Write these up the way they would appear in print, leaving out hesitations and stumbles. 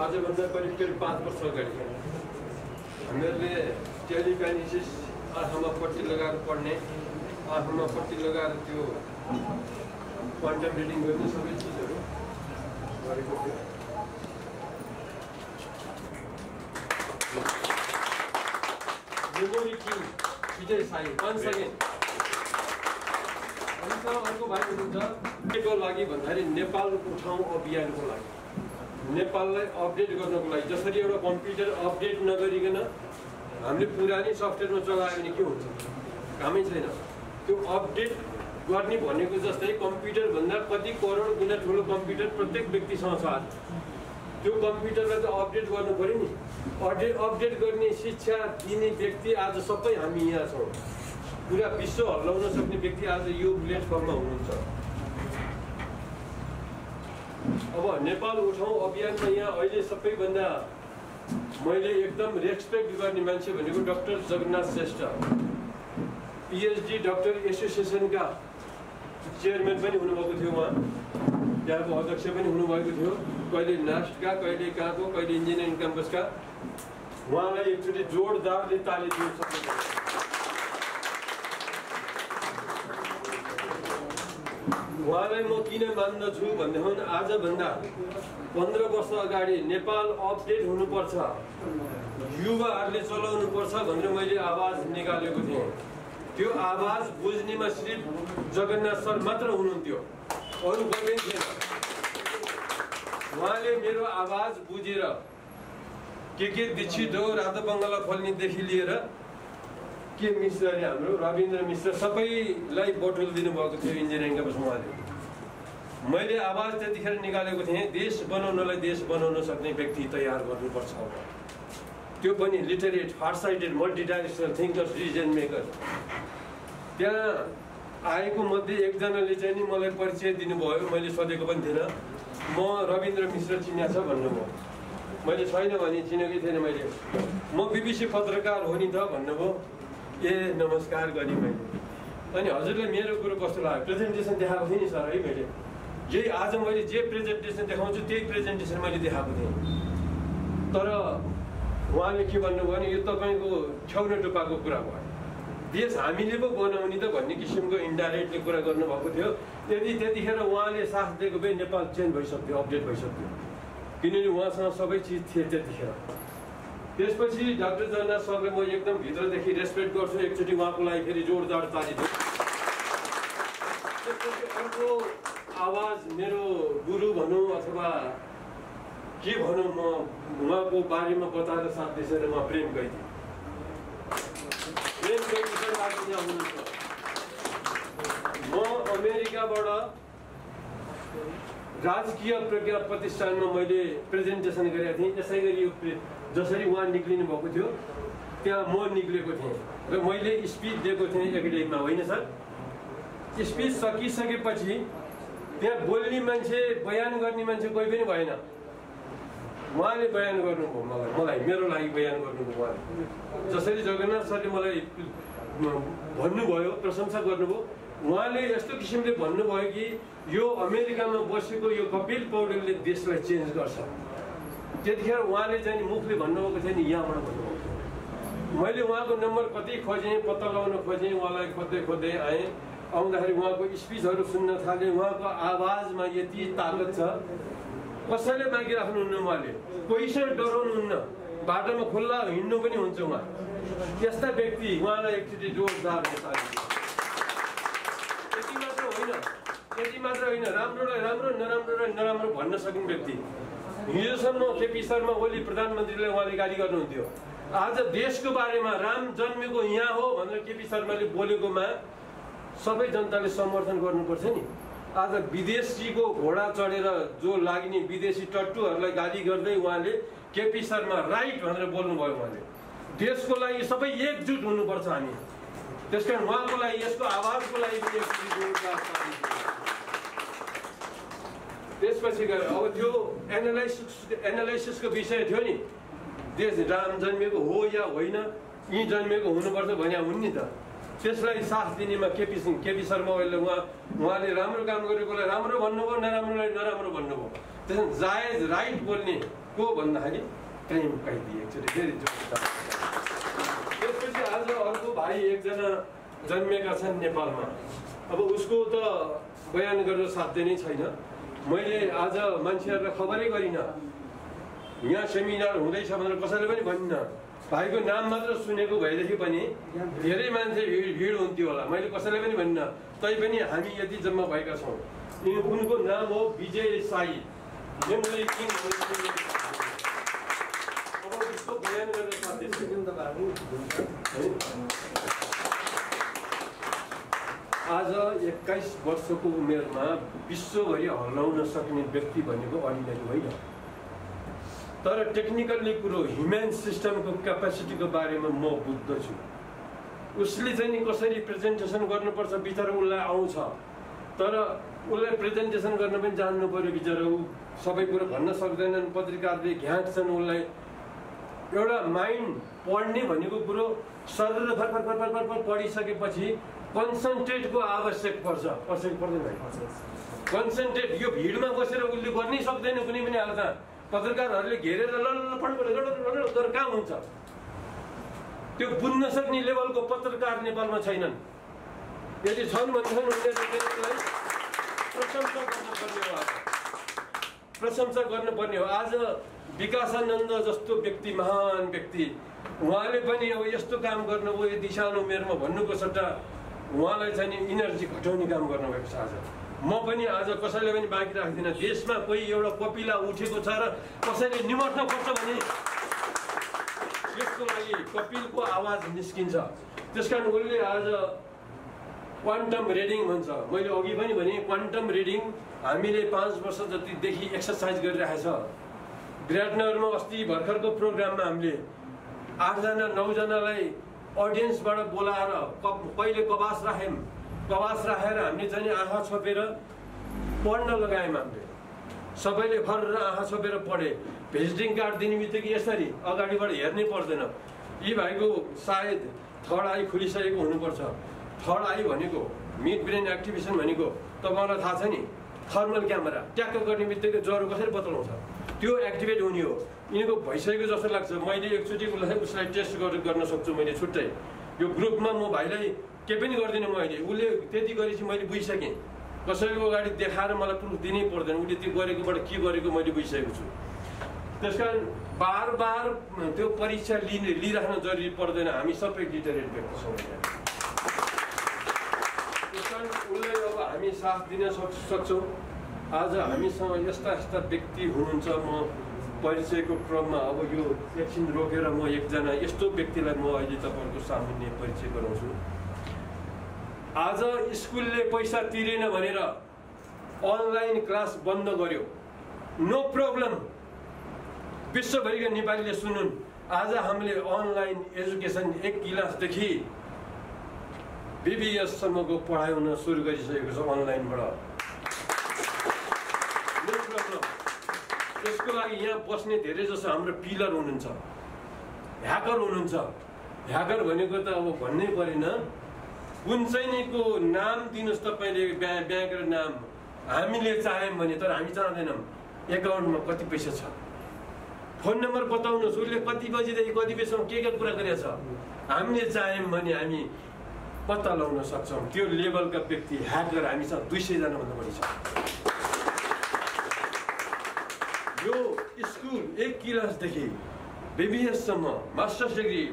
आजभन्दा करिब 5 वर्ष अगाडि हामीहरूले टेलिकाइनेसिस आँखामा पट्टी लगाएर पढ्ने, आँखामा पट्टी लगाएर त्यो क्वान्टम रिडिङ गर्ने सबै चिजहरू गरेको थियो। Memory king Vijay Sai 1 second. अनि त अर्को भाइ हुनुहुन्छ केको लागि भन्दाखेरि नेपाल उठाउँ अभियानको लागि, नेपाललाई अपडेट गर्नको लागि। जसरी एउटा कम्प्युटर अपडेट नगरिकन हामीले पुरानै सफ्टवेयरमा चलायो भने के हुन्छ? कामै छैन। त्यो अपडेट गर्ने भनेको जस्तै कम्प्युटरभन्दा कति करोड गुणा ठुलो कम्प्युटर प्रत्येक व्यक्तिसँग छ। त्यो कम्प्युटरलाई त अपडेट गर्नु पऱ्यो नि। अपडेट गर्ने शिक्षा दिने व्यक्ति आज सबै हामी यहाँ छौँ। पुरा विश्व हल्लाउन सक्ने व्यक्ति आज यो प्लेटफर्ममा हुनुहुन्छ। अब नेपाल उठाउँ अभियानमा यहाँ अहिले सबैभन्दा मैले एकदम रेस्पेक्ट गर्ने मान्छे भनेको doctor Jagannath Shrestha, PhD doctor एसोसिएसनका चेयरम्यान पनि हुनुभएको थियो, उहाँ त्यहाँको अध्यक्ष पनि हुनुभएको थियो, कहिले नास्टका, कहिले कहाँको, कहिले इन्जिनियरिङ क्याम्पसका। उहाँलाई एकचोटि जोरदारले ताली दिनु सक्नुहुन्छ। उहाँलाई म किन मान्दछु भनेदेखि आजभन्दा 15 वर्ष अगाडि नेपाल अपडेट हुनुपर्छ, युवाहरूले चलाउनुपर्छ भनेर मैले आवाज निकालेको थिएँ। त्यो आवाज बुझ्नेमा सिर्फ जगन्नाथ सर मात्र हुनुहुन्थ्यो, अरू कोही थिएन। उहाँले मेरो आवाज बुझेर के दीक्षित हो, रातो बङ्गला फल्नेदेखि लिएर के मिश्र अरे हाम्रो रविन्द्र मिश्र सबैलाई बटुल दिनुभएको थियो इन्जिनियरिङ क्याम्पसमा। उहाँले मैले आवाज त्यतिखेर निकालेको थिएँ, देश बनाउनलाई देश बनाउन सक्ने व्यक्ति तयार गर्नुपर्छ। त्यो पनि लिटरेट, फारसाइटेड, मल्टिडाइरेक्सनल थिङ्कर्स, डिसिजन मेकर। त्यहाँ आएको मध्ये एकजनाले चाहिँ नि मलाई परिचय दिनुभयो, मैले सोधेको पनि थिएन। म रविन्द्र मिश्र चिन्या छ भन्नुभयो। मैले छैन भने चिनेकै थिएन मैले। म बिबिसी पत्रकार हो नि त भन्नुभयो। ए नमस्कार गरेँ मैले। अनि हजुरलाई मेरो कुरो कस्तो लाग्यो? प्रेजेन्टेसन देखाएको थिएँ नि सर है मैले। यही आज मैले जे प्रेजेन्टेसन देखाउँछु त्यही प्रेजेन्टेसन मैले देखाएको थिएँ। तर उहाँले के भन्नुभयो भने यो तपाईँको छेउन टुप्पाको कुरा भयो, देश हामीले पो बनाउने त भन्ने किसिमको इन्डाइरेक्टली कुरा गर्नुभएको थियो। त्यतिखेर उहाँले साथ दिएको भए नेपाल चेन्ज भइसक्थ्यो, अपडेट भइसक्थ्यो, किनभने उहाँसँग सबै चिज थिए त्यतिखेर। त्यसपछि डाक्टर जगन्नाथ सरले म एकदम भित्रदेखि रेस्पेक्ट गर्छु, एकचोटि उहाँको लागि फेरि जोरदार ताली दिउँ। त्यसपछि अर्को आवाज मेरो गुरु भनौँ अथवा के भनौँ, म उहाँको बारेमा बताएर साथ दिएर म प्रेम गैदी। प्रेम गैदी सर आज यहाँ हुनुहुन्छ। म अमेरिकाबाट राजकीय प्रज्ञा प्रतिष्ठानमा मैले प्रेजेन्टेसन गरेको थिएँ। यसै गरी यो जसरी उहाँ निक्लिनु भएको थियो त्यहाँ म निक्लेको थिएँ र मैले स्पिच दिएको थिएँ एकाडेमीमा, होइन सर? स्पिच सकिसकेपछि त्यहाँ बोल्ने मान्छे, बयान गर्ने मान्छे कोही पनि भएन। उहाँले बयान गर्नुभयो, मलाई मेरो लागि बयान गर्नुभयो उहाँले। जसरी जगन्नाथ सरले मलाई भन्नुभयो, प्रशंसा गर्नुभयो, उहाँले यस्तो किसिमले भन्नुभयो कि यो अमेरिकामा बसेको यो कपिल पौडेलले देशलाई चेन्ज गर्छ। त्यतिखेर उहाँले चाहिँ मुखले भन्नुभएको थियो नि, यहाँबाट भन्नुभएको। मैले उहाँको नम्बर कति खोजेँ, पत्ता लगाउन खोजेँ, उहाँलाई खोज्दै आएँ। आउँदाखेरि उहाँको स्पिचहरू सुन्न थालेँ। उहाँको आवाजमा यति ताकत छ, कसैले मागिराख्नुहुन्न। उहाँले कोहीसँग डराउनुहुन्न, बाटोमा खुल्ला हिँड्नु पनि हुन्छ उहाँ। त्यस्ता व्यक्ति, उहाँलाई एकचोटि जोरदार यति मात्र होइन, राम्रोलाई राम्रो, नराम्रोलाई नराम्रो भन्न सक्ने व्यक्ति। हिजोसम्म केपी शर्मा ओली प्रधानमन्त्रीलाई उहाँले गाली गर्नुहुन्थ्यो। आज देशको बारेमा राम जन्मेको यहाँ हो भनेर केपी शर्माले बोलेकोमा सबै जनताले समर्थन गर्नुपर्छ नि। आज विदेशीको घोडा चढेर जो लाग्ने विदेशी टट्टुहरूलाई गाली गर्दै उहाँले केपी शर्मा राइट भनेर बोल्नुभयो। उहाँले देशको लागि सबै एकजुट हुनुपर्छ हामी, त्यसकारण उहाँको लागि यसको आवाजको लागि पनि त्यसपछि गएर अब त्यो एनालाइसिसको विषय थियो नि, देश राम जन्मेको हो या होइन, यहीँ जन्मेको हुनुपर्छ भने हुन् नि त। त्यसलाई साथ दिनेमा केपी शर्मा ओलीले उहाँले राम्रो काम गरेकोलाई राम्रो भन्नुभयो, नराम्रोलाई नराम्रो भन्नुभयो। त्यसमा जायज राइट बोल्ने को भन्दाखेरि प्रेम कैदी एकचोटि फेरि जोड्छ। त्यसपछि आज अर्को भाइ एकजना जन्मेका छन् नेपालमा। अब उसको त बयान गर्न साध्य नै छैन। मैले आज मान्छेहरूलाई खबरै गरिनँ, यहाँ सेमिनार हुँदैछ भनेर कसैले पनि भनिनँ। भाइको नाम मात्र सुनेको भएदेखि पनि धेरै मान्छे भिड हुन्थ्यो होला, मैले कसैलाई पनि भनिनँ। तैपनि हामी यति जम्मा भएका छौँ। उनको नाम हो विजय साई। उसको बयान गर्न साध्य छैन। आज 21 वर्षको उमेरमा विश्वभरि हल्लाउन सक्ने व्यक्ति भनेको अर्डिनरी होइन। तर टेक्निकल्ली कुरो ह्युमन सिस्टमको क्यापासिटीको बारेमा म बुझ्दछु। उसले चाहिँ नि कसरी प्रेजेन्टेसन गर्नुपर्छ बिचरा उसलाई आउँछ, तर उसलाई प्रेजेन्टेसन गर्न पनि जान्नु पर्यो। बिचरा ऊ सबै कुरो भन्न सक्दैनन्, पत्रिकाहरूले घ्याँट्छन् उसलाई। एउटा माइन्ड पढ्ने भनेको कुरो सरर फरफर पढिसकेपछि कन्सन्ट्रेटको आवश्यक पर्छ, पर्दैन? कन्सन्ट्रेट यो भिडमा बसेर उसले गर्नै सक्दैन कुनै पनि हालतमा। पत्रकारहरूले घेरेर तर कहाँ हुन्छ? त्यो बुझ्न सक्ने लेभलको पत्रकार नेपालमा छैनन्। यदि छन् भनेदेखि उनीहरूलाई प्रशंसा गर्नुपर्ने हो। आज विकासानन्द जस्तो व्यक्ति, महान व्यक्ति, उहाँले पनि अब यस्तो काम गर्नुभयो यति सानो उमेरमा भन्नुको सट्टा उहाँलाई चाहिँ नि इनर्जी घटाउने काम गर्नुभएको छ। आज म पनि आज कसैले पनि बाँकी राख्दिनँ। देशमा कोही एउटा कपिला उठेको छ र कसैले निमट्न खोज्छ भने यसको लागि कपिलको आवाज निस्किन्छ। त्यसकारण उसले आज क्वान्टम रिडिङ भन्छ। मैले अघि पनि भने क्वान्टम रिडिङ हामीले 5 वर्ष जतिदेखि एक्सर्साइज गरिरहेको छ। विराटनगरमा अस्ति भर्खरको प्रोग्राममा हामीले 8 जना 9 जनालाई अडियन्सबाट बोलाएर पहिले कवास राखेर हामीले चाहिँ आँखा छोपेर पढ्न लगायौँ। हामीले सबैले फर्र आँखा छोपेर पढे। भिजिटिङ कार्ड दिने बित्तिकै यसरी अगाडिबाट हेर्नै पर्दैन। यी भाइको सायद थर्ड आई खुलिसकेको हुनुपर्छ। थर्ड आई भनेको मिड ब्रेन एक्टिभेसन भनेको तपाईँलाई थाहा छ नि, थर्मल क्यामेरा ट्याक्क गर्ने बित्तिकै ज्वरो कसरी बतलाउँछ, त्यो एक्टिभेट हुने हो। यिनीको भइसकेको जस्तो लाग्छ। मैले एकचोटि उसलाई टेस्ट गर्न सक्छु मैले छुट्टै। यो ग्रुपमा म भाइलाई केही पनि गर्दिनँ। मैले उसले त्यति गरेपछि मैले बुझिसकेँ। कसैको अगाडि देखाएर मलाई प्रुफ दिनै पर्दैन। उसले त्यो गरेकोबाट के गरेको मैले बुझिसकेको छु। त्यसकारण बार त्यो परीक्षा लिइराख्न जरुरी पर्दैन। हामी सबै लिटरेट व्यक्ति छौँ। त्यसकारण उसलाई अब हामी साथ दिन सक्छौँ। आज हामीसँग यस्ता व्यक्ति हुनुहुन्छ। म परिचयको क्रममा अब यो एकछिन रोकेर म एकजना यस्तो व्यक्तिलाई म अहिले तपाईँहरूको सामान्य परिचय गराउँछु। आज स्कुलले पैसा तिरेन भनेर अनलाइन क्लास बन्द गर्यो। नो प्रब्लम, विश्वभरिका नेपालीले सुनुन्। आज हामीले अनलाइन एजुकेसन 1 क्लासदेखि BBSसम्मको पढाइ हुन सुरु गरिसकेको छ अनलाइनबाट। No problem. त्यसको लागि यहाँ बस्ने धेरै जसो हाम्रो पिलर हुनुहुन्छ, ह्याकर हुनुहुन्छ। ह्याकर भनेको त अब भन्नै परेन। कुन चाहिँको नाम दिनुहोस् तपाईँले, ब्याङ्क र नाम हामीले चाह्यौँ भने, तर हामी चाहँदैनौँ। एकाउन्टमा कति पैसा छ, फोन नम्बर बताउनुहोस्, उसले कति बजीदेखि कति बजीसम्म के कुरा गरेको छ, हामीले चाह्यौँ भने हामी पत्ता लगाउन सक्छौँ। त्यो लेभलका व्यक्ति ह्याकर हामीसँग 200 जनाभन्दा बढी छ। यो स्कुल 1 क्लासदेखि BBSसम्म, मास्टर्स डिग्री,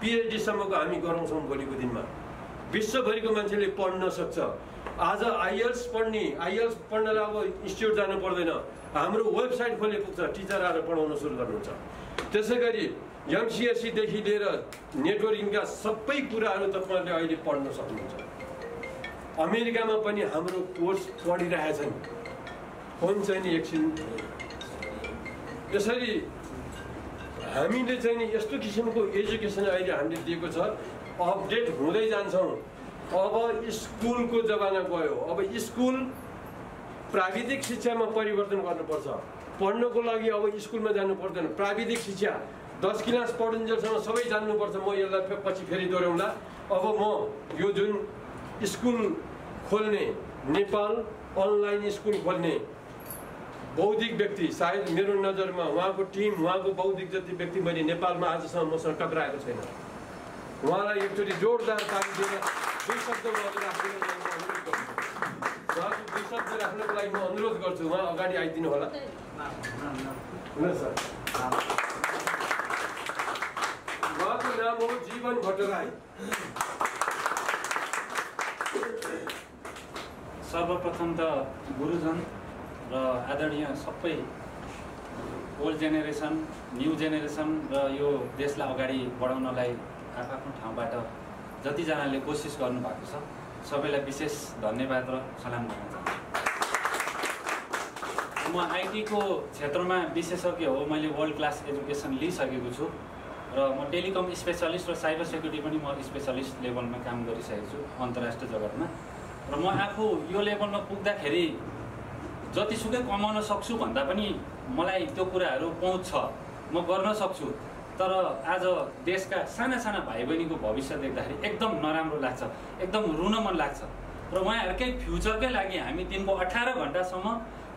PhDसम्मको हामी गराउँछौँ। भोलिको दिनमा विश्वभरिको मान्छेले पढ्न सक्छ। आज IELTS पढ्नलाई अब इन्स्टिट्युट जानु पर्दैन। हाम्रो वेबसाइट खोले पुग्छ, टिचर आएर पढाउन सुरु गर्नुहुन्छ। त्यसै गरी MCSEदेखि लिएर नेटवर्किङका सबै कुराहरू तपाईँहरूले अहिले पढ्न सक्नुहुन्छ। अमेरिकामा पनि हाम्रो कोर्स पढिरहेछन्। फोन चाहिँ नि एकछिन यसरी हामीले चाहिँ नि यस्तो किसिमको एजुकेसन अहिले हामीले दिएको छ, अपडेट हुँदै जान्छौँ। अब स्कुलको जमाना गयो, अब स्कुल प्राविधिक शिक्षामा परिवर्तन गर्नुपर्छ। पढ्नको लागि अब स्कुलमा जानु पर्दैन, प्राविधिक शिक्षा 10 क्लास पढुन्जेलसम्म सबै जान्नुपर्छ। म यसलाई पछि फेरि दोहोऱ्याउँला। अब म यो जुन स्कुल खोल्ने, नेपाल अनलाइन स्कुल खोल्ने बौद्धिक व्यक्ति, सायद मेरो नजरमा उहाँको टिम, उहाँको बौद्धिक जति व्यक्ति मैले नेपालमा आजसम्म मसँग टक्राएको छैन। उहाँलाई एकचोटि जोरदार ताली दिएर 2 शब्द उहाँले राख्दिनु अनुरोध गर्छु। उहाँको 2 शब्द राख्नको लागि म अनुरोध गर्छु, उहाँ अगाडि आइदिनु होला। हुन्छ सर। उहाँको नाम हो जीवन भट्टराई। सर्वप्रथम त गुरुजन र आदरणीय सबै ओल्ड जेनेरेसन, न्यू जेनेरेसन र यो देशलाई अगाडि बढाउनलाई आफ्नो ठाउँबाट जतिजनाले कोसिस गर्नुभएको छ सबैलाई विशेष धन्यवाद र सलाम गर्न चाहन्छु। म आइटीको क्षेत्रमा विशेषज्ञ हो, मैले वर्ल्ड क्लास एजुकेसन लिइसकेको छु र म टेलिकम स्पेसलिस्ट र साइबर सेक्युरिटी पनि म स्पेसलिस्ट लेभलमा काम गरिसकेको छु अन्तर्राष्ट्रिय जगतमा। र म आफू यो लेभलमा पुग्दाखेरि जतिसुकै कमाउन सक्छु भन्दा पनि मलाई त्यो कुराहरू पहुँच छ, म गर्न सक्छु। तर आज देशका साना साना भाइ बहिनीको भविष्य देख्दाखेरि एकदम नराम्रो लाग्छ, एकदम रुन मन लाग्छ। र उहाँहरूकै फ्युचरकै लागि हामी दिनको 18 घन्टासम्म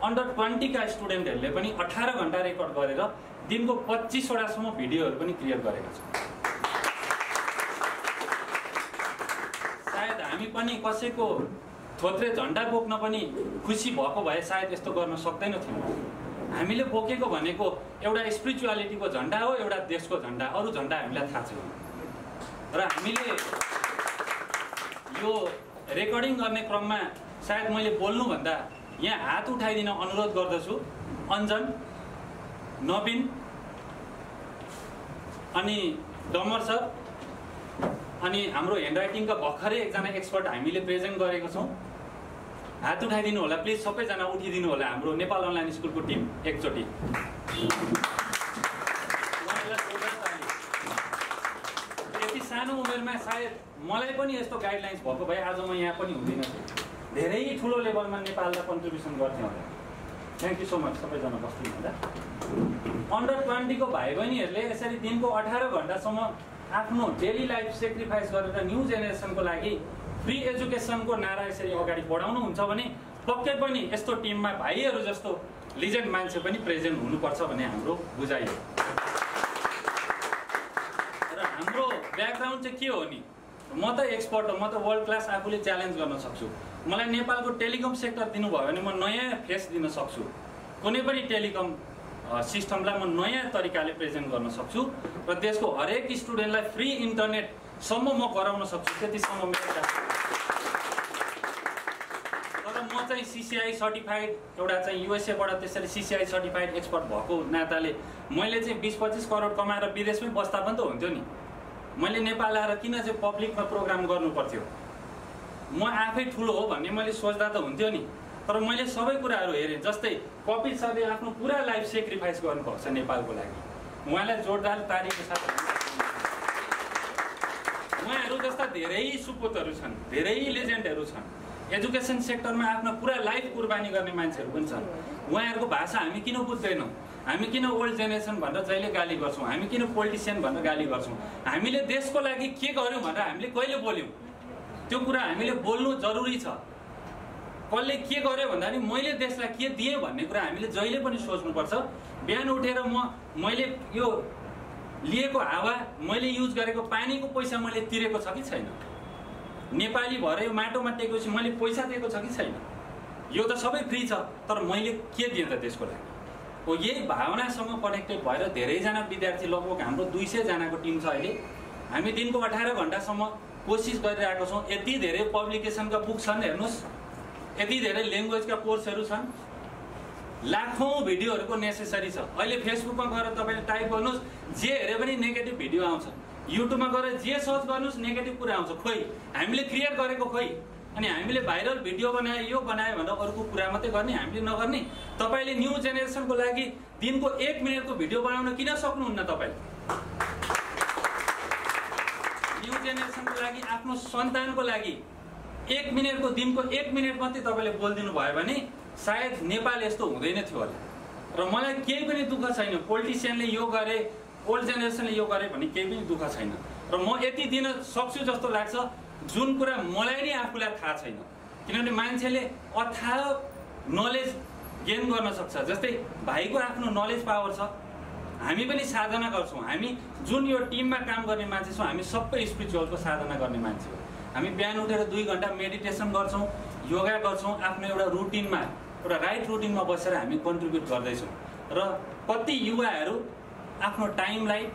अन्डर 20 का स्टुडेन्टहरूले पनि 18 घन्टा रेकर्ड गरेर दिनको 25 वटासम्म भिडियोहरू पनि क्रिएट गरेका छौँ। सायद हामी पनि कसैको थोत्रे झन्डा बोक्न पनि खुसी भएको भए सायद यस्तो गर्न सक्दैन थियौँ। हामीले बोकेको भनेको एउटा स्पिरिचुअलिटीको झन्डा हो, एउटा देशको झन्डा, अरू झन्डा हामीलाई थाहा छैन। र हामीले यो रेकर्डिङ गर्ने क्रममा सायद मैले बोल्नुभन्दा यहाँ हात उठाइदिन अनुरोध गर्दछु। अञ्जन, नवीन अनि डमर सर अनि हाम्रो ह्यान्डराइटिङका भर्खरै एकजना एक्सपर्ट हामीले प्रेजेन्ट गरेको छौँ। हात उठाइदिनु होला प्लिज, सबैजना उठिदिनु होला। हाम्रो नेपाल अनलाइन स्कुलको टिम एकचोटि यति सानो उमेरमा सायद मलाई पनि यस्तो गाइडलाइन्स भएको भए आज म यहाँ पनि हुँदिनँ, धेरै ठुलो लेभलमा नेपाललाई कन्ट्रिब्युसन गर्थ्यो होला। थ्याङ्क यू सो मच सबैजना बस्नु हुँदा। अन्डर 20 को भाइ बहिनीहरूले यसरी दिनको 18 घन्टासम्म आफ्नो डेली लाइफ सेक्रिफाइस गरेर न्यू जेनेरेसनको लागि फ्री एजुकेसनको नारा यसरी अगाडि बढाउनुहुन्छ भने पक्कै पनि यस्तो टिममा भाइहरू जस्तो लिजेन्ड मान्छे पनि प्रेजेन्ट हुनुपर्छ भन्ने हाम्रो बुझाइ हो। र हाम्रो ब्याकग्राउन्ड चाहिँ के हो नि, म त एक्सपर्ट हो, म त वर्ल्ड क्लास आफूले च्यालेन्ज गर्न सक्छु। मलाई नेपालको टेलिकम सेक्टर दिनुभयो भने म नयाँ फेस दिन सक्छु। कुनै पनि टेलिकम सिस्टमलाई म नयाँ तरिकाले प्रेजेन्ट गर्न सक्छु र देशको हरेक स्टुडेन्टलाई फ्री इन्टरनेटसम्म म गराउन सक्छु। त्यतिसम्म मेरो तर म चाहिँ CCI सर्टिफाइड एउटा चाहिँ USA बाट त्यसरी CCI सर्टिफाइड एक्सपर्ट भएको नाताले मैले चाहिँ 20-25 करोड कमाएर विदेशमै बस्दा पनि त हुन्थ्यो नि। मैले नेपाल आएर किन चाहिँ पब्लिकमा प्रोग्राम गर्नु पर्थ्यो? म आफै ठुलो हो भन्ने मैले सोच्दा त हुन्थ्यो नि। तर मैले सबै कुराहरू हेरेँ। जस्तै कपिल सरले आफ्नो पुरा लाइफ सेक्रिफाइस गर्नुभएको छ नेपालको लागि। उहाँलाई जोरदार तारीको साथ उहाँहरू जस्ता धेरै सुपुतहरू छन्, धेरै लेजेन्डहरू छन्। एजुकेसन सेक्टरमा आफ्नो पुरा लाइफ कुर्बानी गर्ने मान्छेहरू पनि छन्। उहाँहरूको भाषा हामी किन बुझ्दैनौँ? हामी किन ओल्ड जेनेरेसन भनेर जहिले गाली गर्छौँ? हामी किन पोलिटिसियन भनेर गाली गर्छौँ? हामीले देशको लागि के गर्यौँ भनेर हामीले कहिले बोल्यौँ? त्यो कुरा हामीले बोल्नु जरुरी छ। कसले के गर्यो भन्दा नि मैले देशलाई के दिएँ भन्ने कुरा हामीले जहिले पनि सोच्नुपर्छ। बिहान उठेर मैले यो लिएको हावा, मैले युज गरेको पानीको पैसा मैले तिरेको छ कि छैन? नेपाली भएर यो माटोमा टेकेपछि मैले पैसा दिएको छ कि छैन? यो त सबै फ्री छ, तर मैले के दिएँ त देशको लागि? हो यही भावनासँग कनेक्टेड भएर धेरैजना विद्यार्थी, लगभग हाम्रो 200 जनाको टिम छ अहिले। हामी दिनको 18 घन्टासम्म कोसिस गरिरहेको छौँ। यति धेरै पब्लिकेसनका बुक छन्, हेर्नुहोस्, यति धेरै ल्याङ्ग्वेजका कोर्सहरू छन्, लाखौँ भिडियोहरूको नेसेसरी छ। अहिले फेसबुकमा गएर तपाईँले टाइप गर्नुहोस्, जे हेरे पनि नेगेटिभ भिडियो आउँछ। युट्युबमा गएर जे सर्च गर्नुहोस् नेगेटिभ कुरा आउँछ। खोइ हामीले क्रिएट गरेको खोइ अनि हामीले भाइरल भिडियो बनाए यो बनाए भनेर अरूको कुरा मात्रै गर्ने, हामीले नगर्ने। तपाईले न्यू जेनेरेसनको लागि दिनको 1 मिनेटको भिडियो बनाउन किन सक्नुहुन्न? तपाईले न्यू जेनेरेसनको लागि, आफ्नो सन्तानको लागि 1 मिनेटको, दिनको 1 मिनेट मात्रै तपाईले बोलिदिनु भयो भने सायद नेपाल यस्तो हुँदैन थियो होला। र मलाई केही पनि दुःख छैन, पोलिटिसियनले यो गरे, ओल्ड जेनेरेसनले यो गरे भन्ने केही पनि दुःख छैन। र म यति दिन सक्छु जस्तो लाग्छ जुन कुरा मलाई नै आफूलाई थाहा छैन। किनभने मान्छेले अथाह नलेज गेन गर्न सक्छ। जस्तै भाइको आफ्नो नलेज पावर छ, हामी पनि साधना गर्छौँ। हामी जुन यो टिममा काम गर्ने मान्छे छौँ, हामी सबै स्पिरिचुअलको साधना गर्ने मान्छे हो। हामी बिहान उठेर 2 घण्टा मेडिटेसन गर्छौँ, योगा गर्छौँ, आफ्नो एउटा रुटिनमा, एउटा राइट रुटिनमा बसेर हामी कन्ट्रिब्युट गर्दैछौँ। र कति युवाहरू आफ्नो टाइमलाई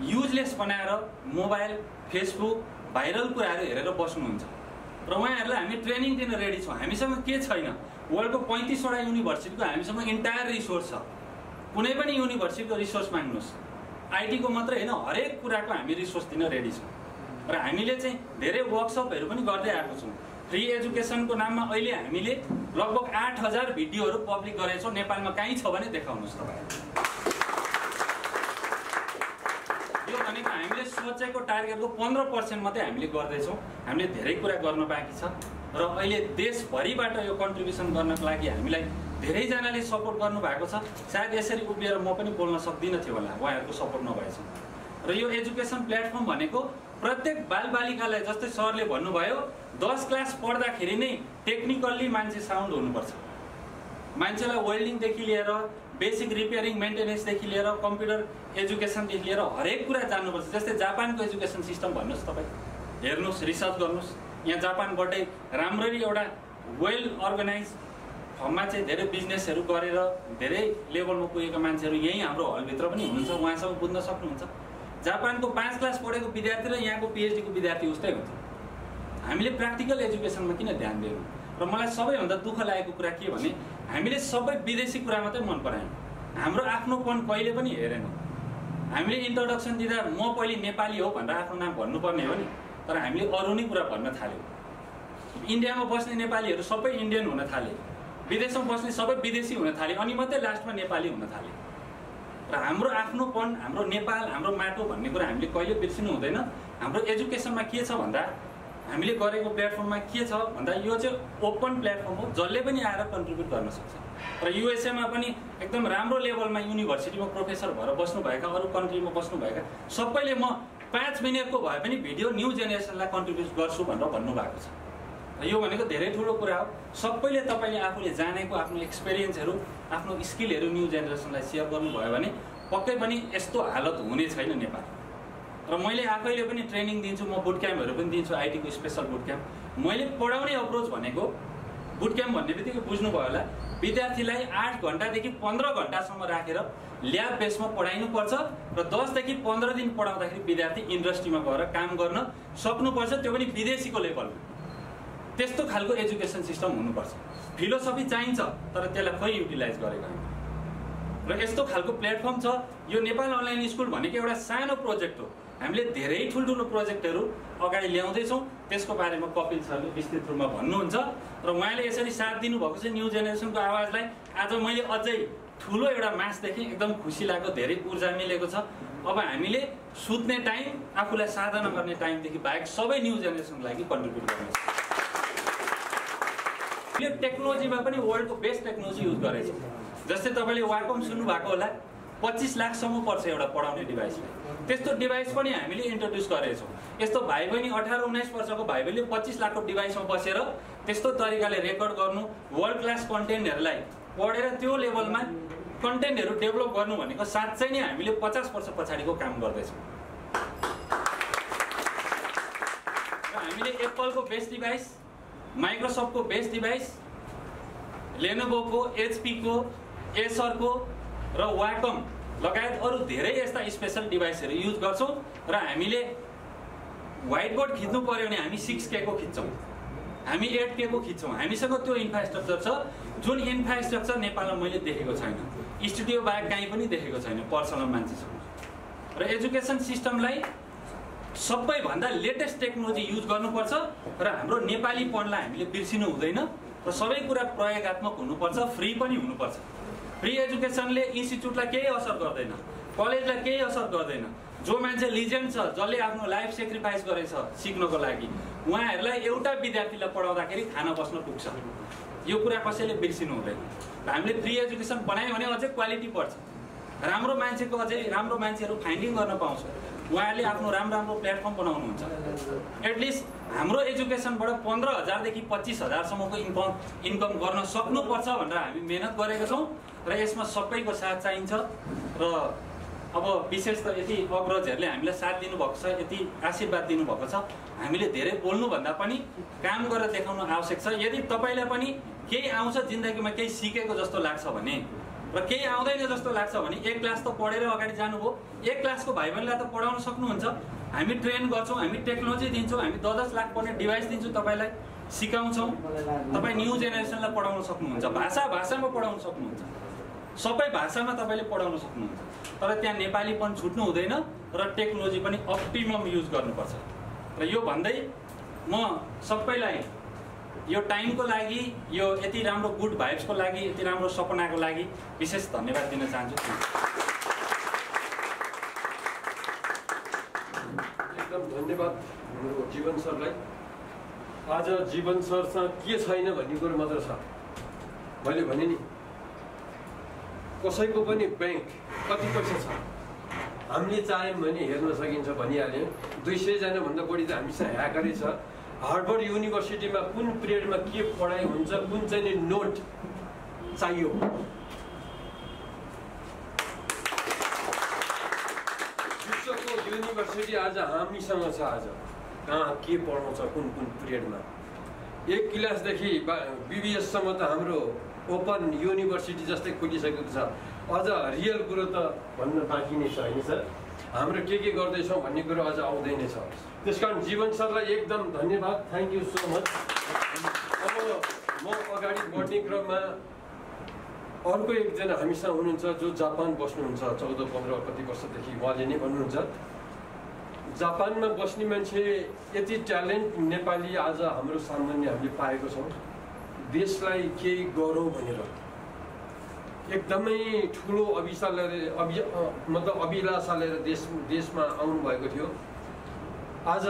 युजलेस बनाएर मोबाइल, फेसबुक, भाइरल कुराहरू हेरेर बस्नुहुन्छ। र उहाँहरूलाई हामी ट्रेनिङ दिन रेडी छौँ। हामीसँग के छैन? वर्ल्डको 35 वटा युनिभर्सिटीको हामीसँग इन्टायर रिसोर्स छ। कुनै पनि युनिभर्सिटीको रिसोर्स माग्नुहोस्, आइटीको मात्रै होइन, हरेक कुराको हामी रिसोर्स दिन रेडी छौँ। र हामीले चाहिँ धेरै वर्कसपहरू पनि गर्दै आएको छौँ। फ्री एजुकेसनको नाममा अहिले हामीले लगभग 8000 भिडियोहरू पब्लिक गरेछौँ। नेपालमा कहीँ छ भने देखाउनुहोस् तपाईँ। यो भनेको हामीले सोचेको टार्गेटको 15% मात्रै हामीले गर्दैछौँ। हामीले धेरै कुरा गर्न बाँकी छ। र अहिले देशभरिबाट यो कन्ट्रिब्युसन गर्नको लागि हामीलाई धेरैजनाले सपोर्ट गर्नुभएको छ। सायद यसरी उभिएर म पनि बोल्न सक्दिनँ थियो होला उहाँहरूको सपोर्ट नभएछ। र यो एजुकेसन प्लेटफर्म भनेको प्रत्येक बालबालिकालाई, जस्तै सरले भन्नुभयो, 10 क्लास पढ्दाखेरि नै टेक्निकल्ली मान्छे साउन्ड हुनुपर्छ। मान्छेलाई वेल्डिङदेखि लिएर बेसिक रिपेयरिङ मेन्टेनेन्सदेखि लिएर कम्प्युटर एजुकेसनदेखि लिएर हरेक कुरा जान्नुपर्छ। जस्तै जापानको एजुकेसन सिस्टम भन्नुहोस्, तपाईँ हेर्नुहोस्, रिसर्च गर्नुहोस्। यहाँ जापानबाटै राम्ररी एउटा वेल अर्गनाइज फर्ममा चाहिँ धेरै बिजनेसहरू गरेर धेरै लेभलमा पुगेका मान्छेहरू यहीँ हाम्रो हलभित्र पनि हुनुहुन्छ, उहाँसँग बुझ्न सक्नुहुन्छ। जापानको 5 क्लास पढेको विद्यार्थी र यहाँको पिएचडीको विद्यार्थी उस्तै हुन्छ। हामीले प्र्याक्टिकल एजुकेसनमा किन ध्यान दिएनौँ? र मलाई सबैभन्दा दुःख लागेको कुरा के भने हामीले सबै विदेशी कुरा मात्रै मन परायौँ, हाम्रो आफ्नोपन कहिले पनि हेरेनौँ। हामीले इन्ट्रोडक्सन दिँदा म पहिले नेपाली हो भनेर आफ्नो नाम भन्नुपर्ने हो नि, तर हामीले अरू नै कुरा भन्न थाल्यौँ। इन्डियामा बस्ने नेपालीहरू सबै इन्डियन हुन थाले, विदेशमा बस्ने सबै विदेशी हुन थाले, अनि मात्रै लास्टमा नेपाली हुन थाले। र हाम्रो आफ्नोपन, हाम्रो नेपाल, हाम्रो माटो भन्ने कुरा हामीले कहिले बिर्सिनु हुँदैन। हाम्रो एजुकेसनमा के छ भन्दा, हामीले गरेको प्लेटफर्ममा के छ भन्दा, यो चाहिँ ओपन प्लेटफर्म हो, जसले पनि आएर कन्ट्रिब्युट गर्न सक्छ। र युएसएमा पनि एकदम राम्रो लेभलमा युनिभर्सिटीमा प्रोफेसर भएर बस्नुभएका, अरू कन्ट्रीमा बस्नुभएका सबैले म 5 मिनटको भए पनि भिडियो न्यू जेनेरेसनलाई कन्ट्रिब्युट गर्छु भनेर भन्नुभएको छ। र यो भनेको धेरै ठुलो कुरा हो। सबैले तपाईँले आफूले जानेको आफ्नो एक्सपिरियन्सहरू, आफ्नो स्किलहरू न्यू जेनेरेसनलाई सेयर गर्नुभयो भने पक्कै पनि यस्तो हालत हुने छैन नेपाल। र मैले आफैले पनि ट्रेनिङ दिन्छु, म बुट क्याम्पहरू पनि दिन्छु, आइटीको स्पेसल बुट क्याम्प। मैले पढाउने अप्रोच भनेको, बुट क्याम्प भन्ने बित्तिकै बुझ्नुभयो होला, विद्यार्थीलाई 8 घण्टादेखि 15 घण्टासम्म राखेर ल्याब बेसमा पढाइनुपर्छ र 10 देखि 15 दिन पढाउँदाखेरि विद्यार्थी इन्डस्ट्रीमा गएर काम गर्न सक्नुपर्छ, त्यो पनि विदेशीको लेभलमा। त्यस्तो खालको एजुकेसन सिस्टम हुनुपर्छ। फिलोसफी चाहिन्छ, तर त्यसलाई खै युटिलाइज गरेको होइन। र यस्तो खालको प्लेटफर्म छ। यो नेपाल अनलाइन स्कुल भनेको एउटा सानो प्रोजेक्ट हो। हामीले धेरै ठुल्ठुलो प्रोजेक्टहरू अगाडि ल्याउँदैछौँ। त्यसको बारेमा कपिल सरले विस्तृत रूपमा भन्नुहुन्छ। र उहाँले यसरी साथ दिनुभएको छ न्यू जेनेरेसनको आवाजलाई। आज मैले अझै ठुलो एउटा मास देखेँ, एकदम खुसी लाग्यो, धेरै ऊर्जा मिलेको छ। अब हामीले सुत्ने टाइम, आफूलाई साधना गर्ने टाइमदेखि बाहेक सबै न्यू जेनेरेसनको लागि कन्ट्रिब्युट गर्नु। यो टेक्नोलोजीमा पनि वर्ल्डको बेस्ट टेक्नोलोजी युज गरेछ। जस्तै तपाईँले वाकम सुन्नुभएको होला, 25 लाखसम्म पर्छ एउटा पढाउने डिभाइसलाई। त्यस्तो डिभाइस पनि हामीले इन्ट्रोड्युस गरेछौँ। यस्तो भाइ बहिनी 18-19 वर्षको भाइ बहिनीले 25 लाखको डिभाइसमा बसेर त्यस्तो तरिकाले रेकर्ड गर्नु, वर्ल्ड क्लास कन्टेन्टहरूलाई पढेर त्यो लेभलमा कन्टेन्टहरू डेभलप गर्नु भनेको साँच्चै नै हामीले 50 वर्ष पछाडिको काम गर्दैछौँ। र हामीले एप्पलको बेस्ट डिभाइस, माइक्रोसफ्टको बेस्ट डिभाइस, लेनोभोको, एचपीको, एसरको र वाकम लगायत अरू धेरै यस्ता स्पेसल डिभाइसहरू युज गर्छौँ। र हामीले व्हाइट बोर्ड खिच्नु पर्यो भने हामी 6K को खिच्छौँ, हामी 8K को खिच्छौँ। हामीसँग त्यो इन्फ्रास्ट्रक्चर छ, जुन इन्फ्रास्ट्रक्चर नेपालमा मैले देखेको छैन, स्टुडियो बाहेक कहीँ पनि देखेको छैन पर्सनल मान्छेसँग। र एजुकेसन सिस्टमलाई सबैभन्दा लेटेस्ट टेक्नोलोजी युज गर्नुपर्छ र हाम्रो नेपालीपनलाई हामीले बिर्सिनु हुँदैन र सबै कुरा प्रयोगात्मक हुनुपर्छ, फ्री पनि हुनुपर्छ। फ्री एजुकेसनले इन्स्टिट्युटलाई केही असर गर्दैन, कलेजलाई केही असर गर्दैन। जो मान्छे लिजेन्ड छ, जसले आफ्नो लाइफ सेक्रिफाइस गरेछ सिक्नको लागि, उहाँहरूलाई एउटा विद्यार्थीलाई पढाउँदाखेरि खाना बस्न पुग्छ। यो कुरा कसैले बिर्सिनु हुँदैन। हामीले फ्री एजुकेसन बनायो भने अझै क्वालिटी बढ्छ, राम्रो मान्छेको अझै राम्रो मान्छेहरू फाइन्डिङ गर्न पाउँछ। उहाँहरूले आफ्नो राम्रो प्लेटफर्म बनाउनुहुन्छ। एटलिस्ट हाम्रो एजुकेसनबाट 15,000 देखि 25,000 इन्कम गर्न सक्नुपर्छ भनेर हामी मेहनत गरेका छौँ र यसमा सबैको साथ चाहिन्छ। र अब विशेष त यति अग्रजहरूले हामीलाई साथ दिनुभएको छ, यति आशीर्वाद दिनुभएको छ। हामीले धेरै बोल्नुभन्दा पनि काम गरेर देखाउनु आवश्यक छ। यदि तपाईँलाई पनि केही आउँछ जिन्दगीमा, केही सिकेको जस्तो लाग्छ भने र केही आउँदैन जस्तो लाग्छ भने, एक क्लास त पढेर अगाडि जानुभयो, एक क्लासको भाइ बहिनीलाई त पढाउन सक्नुहुन्छ। हामी ट्रेन गर्छौँ, हामी टेक्नोलोजी दिन्छौँ, हामी 10-10 लाख पर्ने डिभाइस दिन्छौँ, तपाईँलाई सिकाउँछौँ। तपाईँ न्यू जेनेरेसनलाई पढाउन सक्नुहुन्छ, भाषामा पढाउन सक्नुहुन्छ, सबै भाषामा तपाईँले पढाउन सक्नुहुन्छ। तर त्यहाँ नेपालीपन छुट्नु हुँदैन र टेक्नोलोजी पनि अप्टिमम युज गर्नुपर्छ। र यो भन्दै म सबैलाई यो टाइमको लागि, यो यति राम्रो गुड भाइब्सको लागि, यति राम्रो सपनाको लागि विशेष धन्यवाद दिन चाहन्छु। एकदम धन्यवाद हाम्रो जीवन सरलाई। आज जीवन सरसँग के छैन भन्ने कुरो मात्र छ। मैले भने नि, कसैको पनि ब्याङ्क कति पैसा छ हामीले चाह्यौँ भने हेर्न सकिन्छ भनिहाल्यो। 200 भन्दा बढी त हामीसँग ह्याकरै छ। हार्वर्ड युनिभर्सिटीमा कुन पिरियडमा के पढाइ हुन्छ, कुन चाहिँ नोट चाहियो, विश्वको युनिभर्सिटी आज हामीसँग छ। आज कहाँ के पढाउँछ, कुन पिरियडमा। 1 क्लासदेखि BBS सम्म त हाम्रो ओपन युनिभर्सिटी जस्तै खुलिसकेको छ। अझ रियल कुरो त भन्न बाँकी नै छ होइन सर। हाम्रो के गर्दैछौँ भन्ने कुरो अझ आउँदैन छ। त्यसकारण जीवन सरलाई एकदम धन्यवाद, थ्याङ्क यू सो मच। अब म अगाडि बढ्ने क्रममा अर्को एकजना हामीसँग हुनुहुन्छ जो जापान बस्नुहुन्छ 14-15 कति वर्षदेखि। उहाँले नै भन्नुहुन्छ जापानमा बस्ने मान्छे यति ट्यालेन्ट नेपाली आज हाम्रो सामान्य हामीले पाएको छौँ। देशलाई केही गरौँ भनेर एकदमै ठुलो अभिलाषा लिएर देशमा आउनुभएको थियो। आज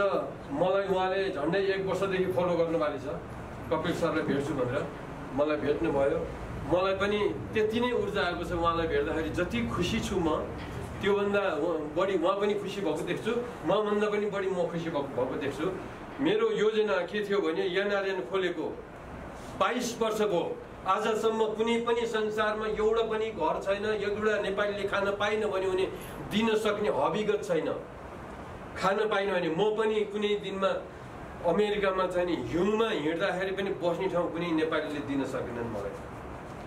मलाई उहाँले झन्डै 1 वर्षदेखि फलो गर्नुभएको छ। कपिल सरलाई भेट्छु भनेर मलाई भेट्नुभयो। मलाई पनि त्यति नै ऊर्जा आएको छ उहाँलाई भेट्दाखेरि। जति खुसी छु म, त्योभन्दा बढी उहाँ पनि खुसी भएको देख्छु, मभन्दा पनि बढी म खुसी भएको देख्छु। मेरो योजना के थियो भने NRN खोलेको 22 वर्ष भयो। आजसम्म कुनै पनि संसारमा एउटा पनि घर छैन, एउटा नेपालीले खान पाइन भने दिन सक्ने हविगत छैन। खान पाइन भने म पनि कुनै दिनमा अमेरिकामा चाहिँ नि हिउँमा हिँड्दाखेरि पनि बस्ने ठाउँ कुनै नेपालीले दिन सकेनन् मलाई।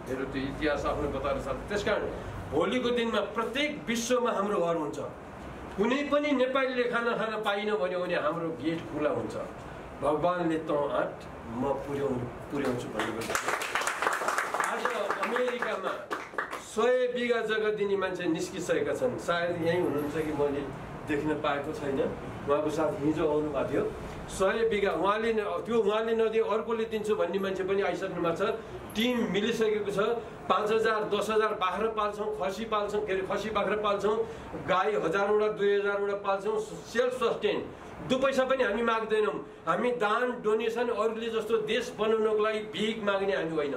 मेरो त्यो इतिहास आफ्नो बताएर छ। त्यसकारण भोलिको दिनमा प्रत्येक विश्वमा हाम्रो घर हुन्छ। कुनै पनि नेपालीले खाना खान पाइन भन्यो भने हाम्रो गेट खुला हुन्छ। भगवानले त आँट म पुर्याउँछु भन्ने। आज अमेरिकामा 100 बिघा जग्गा दिने मान्छे निस्किसकेका छन्। सायद यहीँ हुनुहुन्छ कि मैले देख्न पाएको छैन। उहाँको साथ हिजो आउनु भएको थियो। 100 बिघा उहाँले नदिए अर्कोले दिन्छु भन्ने मान्छे पनि आइसक्नु भएको छ। टिम मिलिसकेको छ। 5,000 10,000 बाख्रा पाल्छौँ, खसी पाल्छौँ, खसी बाख्रा पाल्छौँ, गाई 1000वटा 2000वटा पाल्छौँ। सेल्फ सस्टेन, 2 पैसा पनि हामी माग्दैनौँ। हामी दान डोनेसन अरूले जस्तो देश बनाउनको लागि भिख माग्ने हामी होइन।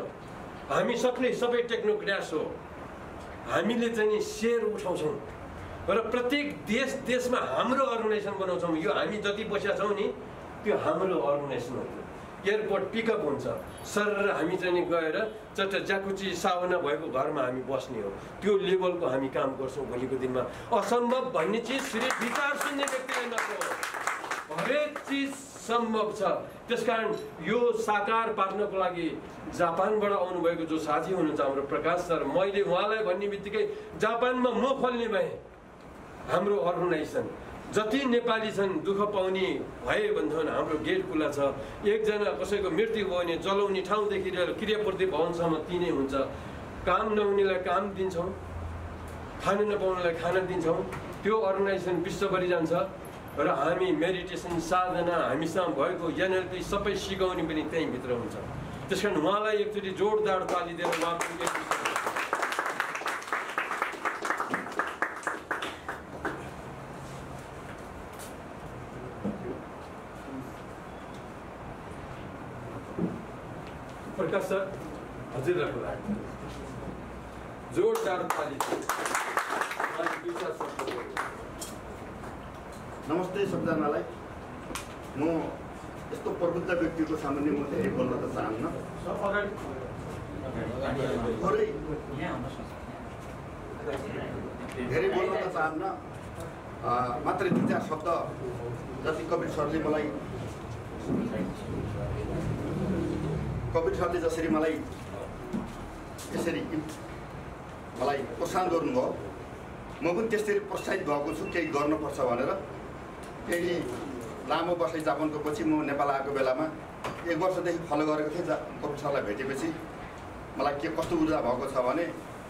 हामी सबै टेक्नोक्र्याट्स हो। हामीले चाहिँ नि सेयर उठाउँछौँ र प्रत्येक देशमा हाम्रो अर्गनाइजेसन बनाउँछौँ। यो हामी जति पैसा छौँ नि त्यो हाम्रो अर्गनाइजेसन हो। एयरपोर्ट पिकअप हुन्छ सर, हामी चाहिँ गएर जाकुची सावना भएको घरमा हामी बस्ने हो। त्यो लेभलको हामी काम गर्छौँ। भोलिको दिनमा असम्भव भन्ने चिज सिर्फ विचार सुन्ने व्यक्तिले नत्र, हरेक चिज सम्भव छ। त्यसकारण यो साकार पार्नको लागि जापानबाट आउनुभएको जो साथी हुनुहुन्छ हाम्रो प्रकाश सर, मैले उहाँलाई भन्ने बित्तिकै जापानमा म खोल्ने भएँ हाम्रो अर्गनाइजेसन। जति नेपाली छन् दुःख पाउने भए भन्थ्यो हाम्रो गेट खुला छ। एकजना कसैको मृत्यु भयो भने जलाउने ठाउँदेखि लिएर क्रियापूर्ति भवनसम्म तिनै हुन्छ। काम नहुनेलाई काम दिन्छौँ, खान नपाउनेलाई खाना दिन्छौँ। त्यो अर्गनाइजेसन विश्वभरि जान्छ। र हामी मेडिटेसन साधना हामीसँग भएको एनएलपी सबै सिकाउने पनि त्यहीँभित्र हुन्छ। त्यस कारण उहाँलाई एकचोटि जोरदार ताली दिएर उहाँको प्रकाश सर हजुरहरूको लागि जोरदार ताली। नमस्ते सबजनालाई। म यस्तो प्रबुद्ध व्यक्तिको सामान्य म धेरै बोल्न त चाहन्न, धेरै बोल्न त चाहन्न, मात्र 2-4 शब्द जति कपिल सरले जसरी मलाई यसरी मलाई प्रोत्साहन गर्नुभयो, म पनि त्यसरी प्रोत्साहित भएको छु केही गर्नुपर्छ भनेर। फेरि लामो बसाइ जापानको पछि म नेपाल आएको बेलामा 1 वर्षदेखि फलो गरेको थिएँ। कपिल सरलाई भेटेपछि मलाई के कस्तो ऊर्जा भएको छ भने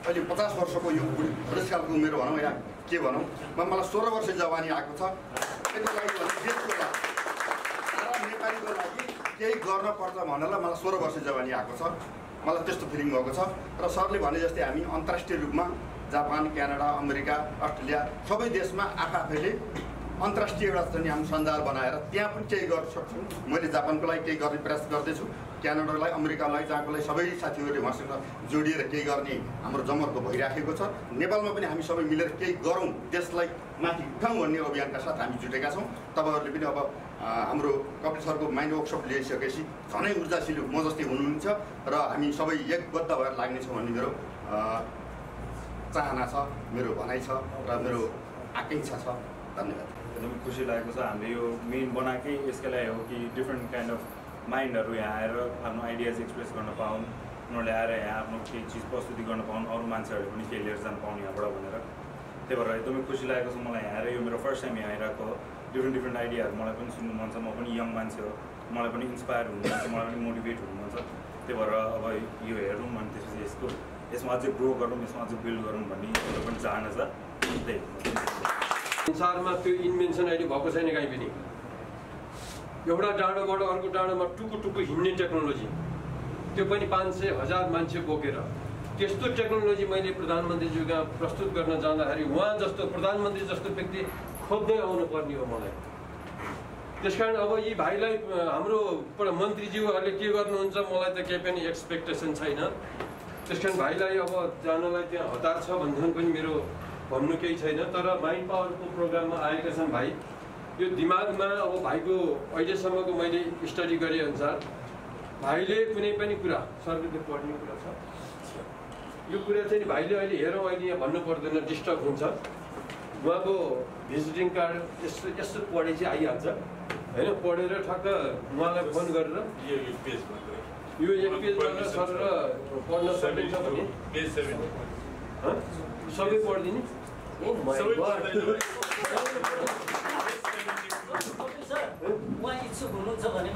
अहिले 50 वर्षको यो बुढेसकालको उमेर भनौँ या के भनौँ, मलाई 16 वर्ष जवानी आएको छ। त्यसको लागि देशको लागि सारा नेपालीको लागि केही गर्न पर्छ भनेर मलाई 16 वर्ष जवानी आएको छ। मलाई त्यस्तो फिलिङ भएको छ। र सरले भने जस्तै हामी अन्तर्राष्ट्रिय रूपमा जापान, क्यानाडा, अमेरिका, अस्ट्रेलिया सबै देशमा आफैले अन्तर्राष्ट्रिय एउटा चाहिँ हामी सञ्जाल बनाएर त्यहाँ पनि केही गर्न सक्छौँ। मैले जापानको लागि केही गर्ने प्रयास गर्दैछु, क्यानाडालाई, अमेरिकालाई, जहाँको लागि सबै साथीहरूले उहाँसँग जोडिएर केही गर्ने हाम्रो जमर्को भइराखेको छ। नेपालमा पनि हामी सबै मिलेर केही गरौँ, देशलाई माथि उठाउँ भन्ने अभियानका साथ हामी जुटेका छौँ। तपाईँहरूले पनि अब हाम्रो कपिल सरको माइन्ड वर्कसप लिइसकेपछि झनै ऊर्जाशील म जस्तै हुनुहुन्छ र हामी सबै एकबद्ध भएर लाग्नेछौँ भन्ने मेरो चाहना छ, मेरो भनाइ छ र मेरो आकाङ्क्षा छ। धन्यवाद। एकदम खुसी लागेको छ। हामीले यो मेन बनाएकै यसकै लागि हो कि डिफ्रेन्ट काइन्ड अफ माइन्डहरू यहाँ आएर आफ्नो आइडियाज एक्सप्रेस गर्न पाउन्, उनीहरूले आएर यहाँ आफ्नो केही चिज प्रस्तुति गर्न पाउन्, अरू मान्छेहरूले पनि केही लिएर जान पाउन् यहाँबाट भनेर। त्यही भएर एकदमै खुसी लागेको छ मलाई यहाँ आएर। यो मेरो फर्स्ट टाइम यहाँ आइरहेको डिफ्रेन्ट आइडियाहरू मलाई पनि सुन्नु मन छ। म पनि यङ मान्छे हो, मलाई पनि इन्सपायर हुनु मन छ, मलाई पनि मोटिभेट हुनु मन छ। त्यही भएर अब यो हेरौँ अनि त्यसपछि यसमा अझै ग्रो गरौँ, यसमा अझै बिल्ड गरौँ भन्ने मेरो पनि चाहना छ। त्यही संसारमा त्यो इन्भेन्सन अहिले भएको छैन कहीँ पनि। एउटा डाँडोबाट अर्को डाँडोमा टुकु हिँड्ने टेक्नोलोजी, त्यो पनि 500,000 मान्छे बोकेर। त्यस्तो टेक्नोलोजी मैले प्रधानमन्त्रीज्यूका प्रस्तुत गर्न जाँदाखेरि उहाँ जस्तो प्रधानमन्त्री जस्तो व्यक्ति खोज्दै आउनुपर्ने हो मलाई। त्यसकारण अब यी भाइलाई हाम्रो मन्त्रीज्यूहरूले के गर्नुहुन्छ मलाई त केही पनि एक्सपेक्टेसन छैन। त्यसकारण भाइलाई अब जानलाई त्यहाँ हतार छ भन्ने पनि मेरो भन्नु केही छैन। तर माइन्ड पावरको प्रोग्राममा आएका छन् भाइ। यो दिमागमा अब भाइको अहिलेसम्मको मैले स्टडी गरेअनुसार भाइले कुनै पनि कुरा सरले पढ्ने कुरा छ, यो कुरा चाहिँ भाइले अहिले हेरौँ, अहिले यहाँ भन्नु पर्दैन, डिस्टर्ब हुन्छ। उहाँको भिजिटिङ कार्ड यस्तो पढे चाहिँ आइहाल्छ होइन। पढेर ठक्क उहाँलाई फोन गरेर यो एक पेज गरेर सर र पढ्न सकिन्छ भने सबै पढिदिने। उहाँ इच्छुक हुनुहुन्छ भने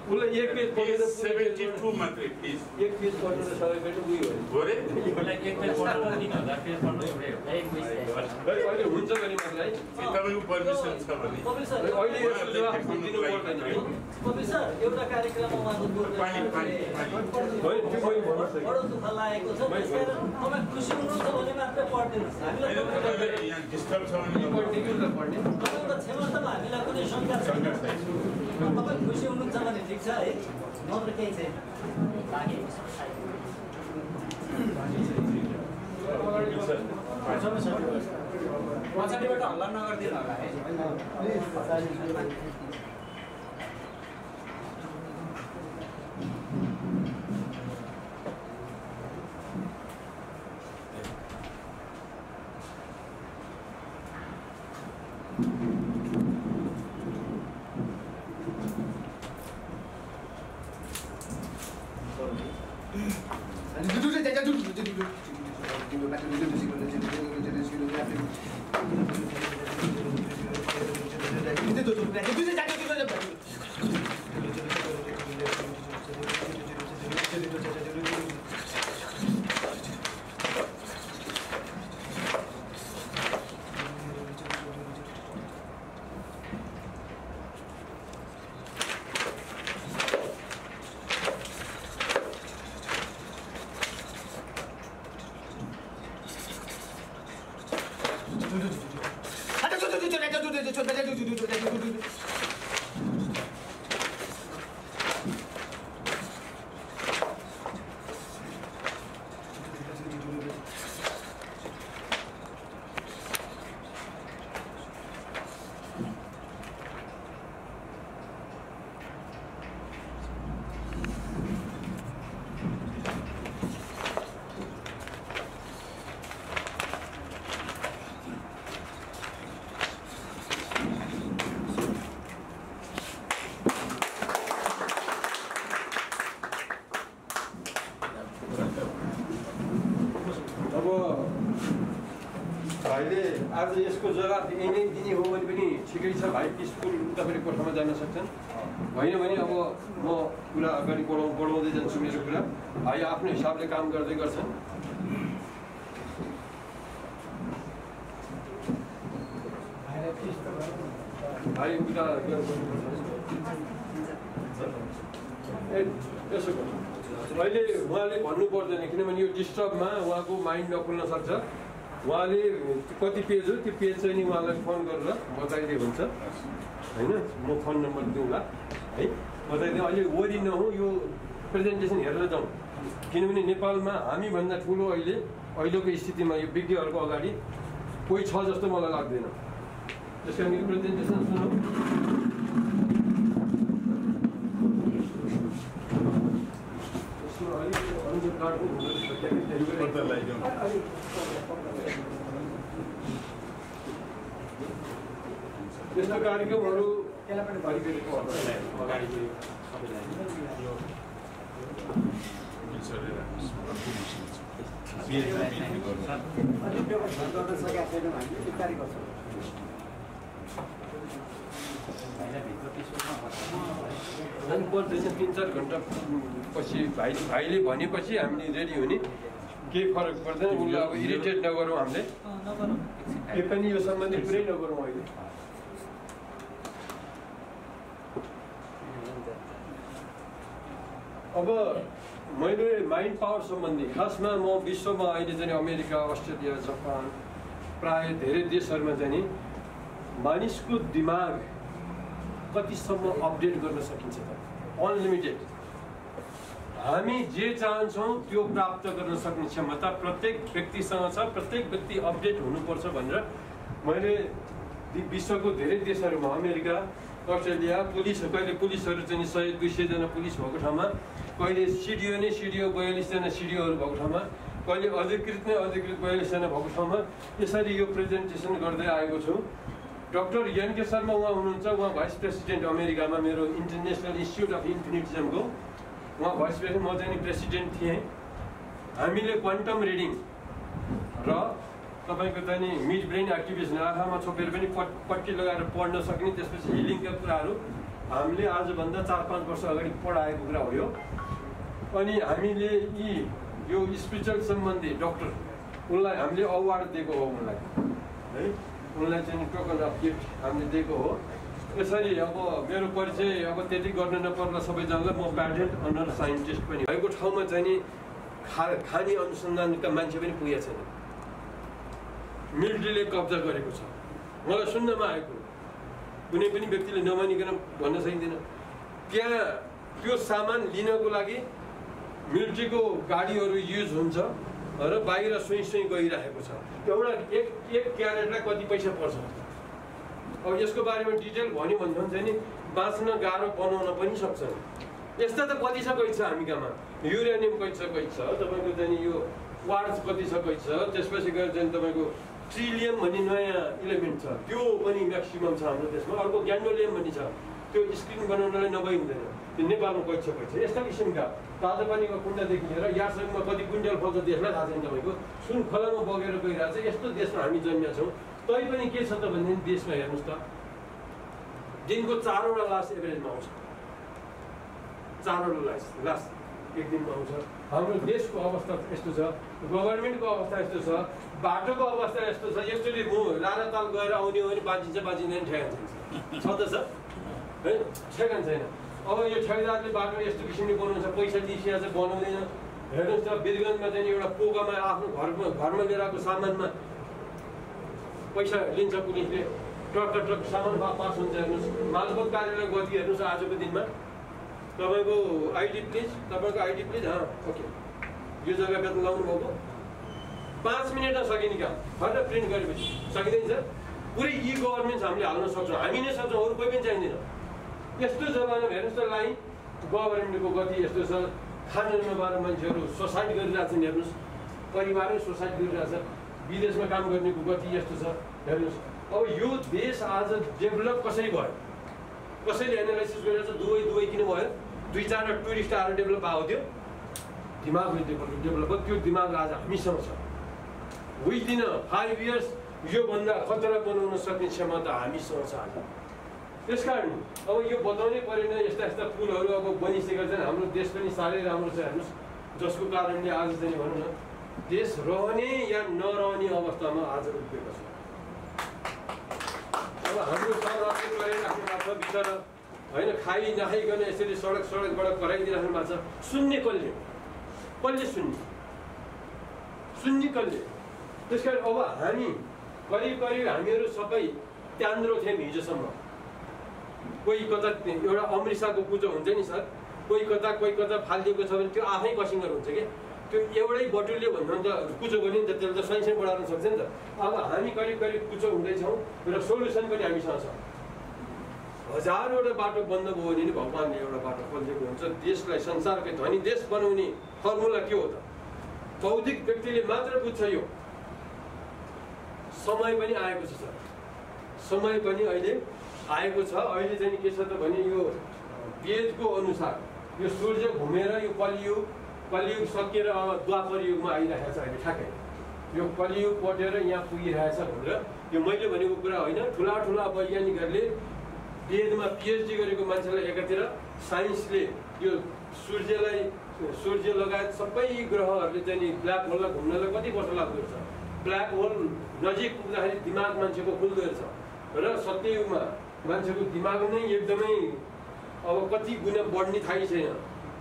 उसलाई एक पेज पढेर 72 मात्रै प्लिज, एक पेज पढेर सबै पनि उयो हो रे। एक पेज पढ्नु 3000 पेज पढ्नु एउटै हो। अहिले हुन्छ भने मात्रै तपाईँको पर्मिसन छ भने अहिले यसको जवाफ दिनु पर्दैन। कपिल सर एउटा कार्यक्रममा उहाँको बडो दुःख लागेको छ। त्यसकारण तपाईँ खुसी हुनुहुन्छ भने मात्रै पढिदिनुहोस्। हामीलाई यहाँ डिस्टर्ब छ भने तपाईँको क्षमतामा हामीलाई कुनै शङ्का छैन। तपाईँ खुसी हुनुहुन्छ भने ठिक छ है, नत्र केही छैन। पछाडिबाट हल्ला नगरिदिनु होला है। भाइले आज यसको जवाब यही नै दिने हो भने पनि ठिकै छ भाइ, पिसफुल तपाईँले कोठामा जान सक्छन्। होइन भने अब म कुरा अगाडि बढाउँदै जान्छु मेरो कुरा। भाइ आफ्नो हिसाबले काम गर्दै गर्छन्। भाइ कुरा यसो अहिले उहाँले भन्नु पर्दैन, किनभने यो डिस्टर्बमा उहाँको माइन्ड नखुल्न सक्छ। उहाँले कति पेज हो त्यो पेज चाहिँ नि उहाँलाई फोन गरेर बताइदिए हुन्छ होइन। म फोन नम्बर दिउँला है, बताइदिउँ। अहिले वरि नहुँ, यो प्रेजेन्टेसन हेरेर जाउँ, किनभने नेपालमा हामीभन्दा ठुलो अहिलेको स्थितिमा यो विज्ञहरूको अगाडि कोही छ जस्तो मलाई लाग्दैन। त्यस कारण यो प्रेजेन्टेसन सुनौँ। यस्तो कार्यक्रमहरू पर्दैन। 3-4 घन्टा पछि भाइले भनेपछि हामीले रेडी हुने, केही फरक पर्दैन। उसलाई अब इरिटेट नगरौँ, हामीले केही पनि यो सम्बन्धी कुरै नगरौँ। अहिले अब मैले माइन्ड पावर सम्बन्धी खासमा म विश्वमा अहिले चाहिँ अमेरिका, अस्ट्रेलिया, जापान प्राय धेरै देशहरूमा चाहिँ मानिसको दिमाग कतिसम्म अपडेट गर्न सकिन्छ त, अनलिमिटेड। हामी जे चाहन्छौँ त्यो प्राप्त गर्न सक्ने क्षमता प्रत्येक व्यक्तिसँग छ। प्रत्येक व्यक्ति अपडेट हुनुपर्छ भनेर मैले विश्वको धेरै देशहरूमा, अमेरिका, अस्ट्रेलिया, कहिले पुलिसहरू चाहिँ 100-200 जना पुलिस भएको ठाउँमा, कहिले सिडिओ 42 जना सिडिओहरू भएको ठाउँमा, कहिले अधिकृत 42 जना भएको ठाउँमा यसरी यो प्रेजेन्टेसन गर्दै आएको छु। डाक्टर एन के शर्मा उहाँ हुनुहुन्छ, उहाँ भाइस प्रेसिडेन्ट अमेरिकामा, मेरो इन्टरनेसनल इन्स्टिट्युट अफ इन्फिनिटिजमको उहाँ भाइस प्रेसिडेन्ट, म चाहिँ प्रेसिडेन्ट थिएँ। हामीले क्वान्टम रिडिङ र तपाईँको चाहिँ मिड ब्रेन एक्टिभेसन आँखामा छोपेर पनि पट्टी लगाएर पढ्न सक्ने, त्यसपछि हिलिङका कुराहरू हामीले आजभन्दा 4-5 वर्ष अगाडि पढाएको कुरा हो यो। अनि हामीले यो स्पिरिचुअल सम्बन्धी डाक्टर उनलाई हामीले अवार्ड दिएको हो, उनलाई है, उनलाई चाहिँ टोकन अफ गिफ्ट हामीले दिएको हो। यसरी अब मेरो परिचय अब त्यति गर्न नपर्ला सबैजनालाई। म प्याटेन्ट अनर साइन्टिस्ट पनि भएको ठाउँमा चाहिँ नि खाने अनुसन्धानका मान्छे पनि पुगेको छैन। मिलिट्रीले कब्जा गरेको छ। मलाई सुन्नमा आएको, कुनै पनि व्यक्तिले नमानिकन भन्न सकिँदैन। त्यहाँ त्यो सामान लिनको लागि मिलिट्रीको गाडीहरू युज हुन्छ र बाहिर सुई गइरहेको छ। एउटा एक क्यारेटलाई कति पैसा पर्छ? अब यसको बारेमा डिटेल भन्यो भने चाहिँ नि बाँच्न गाह्रो बनाउन पनि सक्छ। यस्ता त कति छ कति छ हामी कहाँ, युरेनियम कति छ तपाईँको चाहिँ यो क्वार्ट्ज कति छ कति छ, त्यसपछि गएर चाहिँ तपाईँको ट्रिलियम भन्ने नयाँ इलिमेन्ट छ, त्यो पनि म्याक्सिमम छ हाम्रो देशमा। अर्को ग्यान्डोलियम भन्ने छ, त्यो स्क्रिन बनाउनलाई नभई हुँदैन, त्यो नेपालमा कति छ। यस्ता किसिमका ताजा पानीको कुण्डदेखि लिएर यासङमा कति क्विन्टल फल्छ देशलाई थाहा छैन तपाईँको। सुन खोलामा बगेर गइरहेको छ। यस्तो देशमा हामी जन्मिया छौँ। तैपनि के छ त भनेदेखि देशमा हेर्नुहोस् त, दिनको 4वटा लास एभरेजमा आउँछ। 4वटा लास एक दिनमा आउँछ। हाम्रो देशको अवस्था यस्तो छ, गभर्मेन्टको अवस्था यस्तो छ, बाटोको अवस्था यस्तो छ। एकचोटि राणाताल गएर आउने हो भने बाँचिँदैन, ठेगान छ त छ है, ठेगान छैन। अब यो ठेकेदारले बाटो यस्तो किसिमले बनाउँछ, पैसा दिइसिया चाहिँ बनाउँदैन। हेर्नुहोस् त, वीरगन्जमा चाहिँ एउटा पोकामा आफ्नो घरमा लिएर आएको सामानमा पैसा लिन्छ पुलिसले, ट्रक सामान पास हुन्छ। हेर्नुहोस् मालपोत कार्यालय गति हेर्नुहोस् आजको दिनमा तपाईँको आइडी प्लिज, तपाईँको आइडी प्लिज, ओके यो जग्गा बेतन लाउनु भएको 5 मिनटमा सकिने काम फर्दर प्रिन्ट गरेपछि सकिँदैन। पुरै गभर्मेन्ट हामीले हाल्न सक्छौँ, हामी नै सक्छौँ, अरू कोही पनि चाहिँदैन। यस्तो जमानामा हेर्नुहोस् त लाइन गभर्मेन्टको गति यस्तो छ, खानुबाट मान्छेहरू सुसाइड गरिरहेको छन्। हेर्नुहोस् परिवारै सुसाइड गरिरहेछ, विदेशमा काम गर्नेको गति यस्तो छ। हेर्नुहोस् अब यो देश आज डेभलप कसरी भयो, कसैले एनालाइसिस गरेर दुबई किन भयो? 2-4 टुरिस्ट आएर डेभलप भएको थियो, दिमागले डेभलप भयो। त्यो दिमाग आज हामीसँग छ। विदिन 5 इयर्स योभन्दा खतरा बनाउन सक्ने क्षमता हामीसँग छ आज। त्यसकारण अब यो बताउनै परेन, यस्ता पुलहरू अब बनिसकेका छन्। हाम्रो देश पनि साह्रै राम्रो छ। हेर्नुहोस् जसको कारणले आज चाहिँ भनौँ न देश रहने या नरहने अवस्थामा आज उभिएको छ। अब हाम्रो सरकारले गरिराख्नु भएको छ बिचरा, होइन खाइ नखाइकन यसरी सडकबाट कराइदिइराख्नु भएको छ। सुन्ने कसले सुन्ने कसले? त्यसकारण अब हामी करिब हामीहरू सबै त्यान्द्रो थियौँ हिजोसम्म। कोही कता एउटा अमृतसरको कुचो हुन्छ नि सर, कोही कता फालिदिएको छ भने त्यो आफै कसिङ्गर हुन्छ कि त्यो एउटै बटुलले भन्नु त कुचो गर्ने नि त, त्यसले त साइन्सै बढाउन सक्छ नि त। अब हामी करिब कुचो हुँदैछौँ र सोल्युसन पनि हामीसँग छ। 1000वटा बाटो बन्द भयो भने भगवान्ले एउटा बाटो खोलिदिएको हुन्छ। देशलाई संसारकै धनी देश बनाउने फर्मुला के हो त? बौद्धिक व्यक्तिले मात्र बुझ्छ। यो समय पनि आएको छ सर, समय पनि अहिले आएको छ। अहिले चाहिँ के छ त भने यो वेदको अनुसार यो सूर्य घुमेर यो कलियुग सकिएर अब द्वापर युगमा आइरहेको छ। अहिले ठ्याक्कै यो कलियुग पटेर यहाँ पुगिरहेछ भनेर यो मैले भनेको कुरा होइन। ठुला वैज्ञानिकहरूले वेदमा पिएचडी गरेको मान्छेलाई एकातिर, साइन्सले यो सूर्य लगायत सबै ग्रहहरूले चाहिँ ब्ल्याक होललाई घुम्नलाई कति वर्ष लाग्दो रहेछ। ब्ल्याक होल नजिक पुग्दाखेरि दिमाग मान्छेको खुल्दो रहेछ र सत्ययुगमा मान्छेको दिमाग नै एकदमै अब कति गुणा बढ्ने थाहै छैन।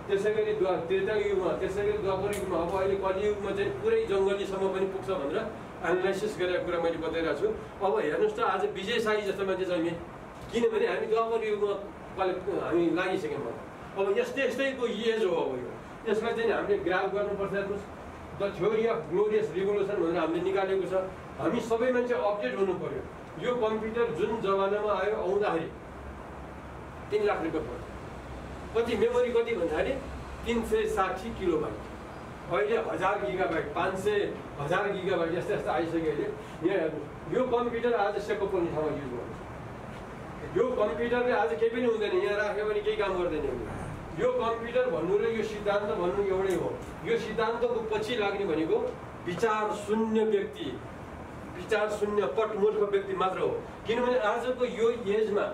त्यसै गरी त्रेता युगमा, त्यसै गरी द्वापर युगमा, अब अहिले कलियुगमा चाहिँ पुरै जङ्गलीसम्म पनि पुग्छ भनेर एनालाइसिस गरेको कुरा मैले बताइरहेको छु। अब हेर्नुहोस् त आज विजय साई जस्तो मान्छे चाहिए, किनभने हामी द्वापर युगमा हामी लागिसक्यौँ। अब यस्तैको एज हो। अब यसलाई चाहिँ हामीले ग्राफ गर्नुपर्छ। हेर्नुहोस् the theory of glorious revolution भनेर हामीले निकालेको छ। हामी सबै मान्छे अपडेट हुनु पर्यो। यो कम्प्युटर जुन जमानामा आयो आउँदाखेरि 3 लाख रुपियाँ पर्छ। कति मेमोरी कति भन्दाखेरि 360 किलोबाइट। अहिले 1000 गिगाबाइट, 500,000 गिगाबाइट यस्ता आइसक्यो अहिले। यहाँ हेर्नुहोस् यो कम्प्युटर आज सेको पनि ठाउँमा युज गर्छ। यो कम्प्युटरले आज केही पनि हुँदैन, यहाँ राख्यो भने केही काम गर्दैन। यो कम्प्युटर भन्नु र यो सिद्धान्त भन्नु एउटै हो। यो सिद्धान्तको पछि लाग्ने भनेको विचार शून्य व्यक्ति, विचार शून्य पटमूर्ख व्यक्ति मात्र हो। किनभने आजको यो एजमा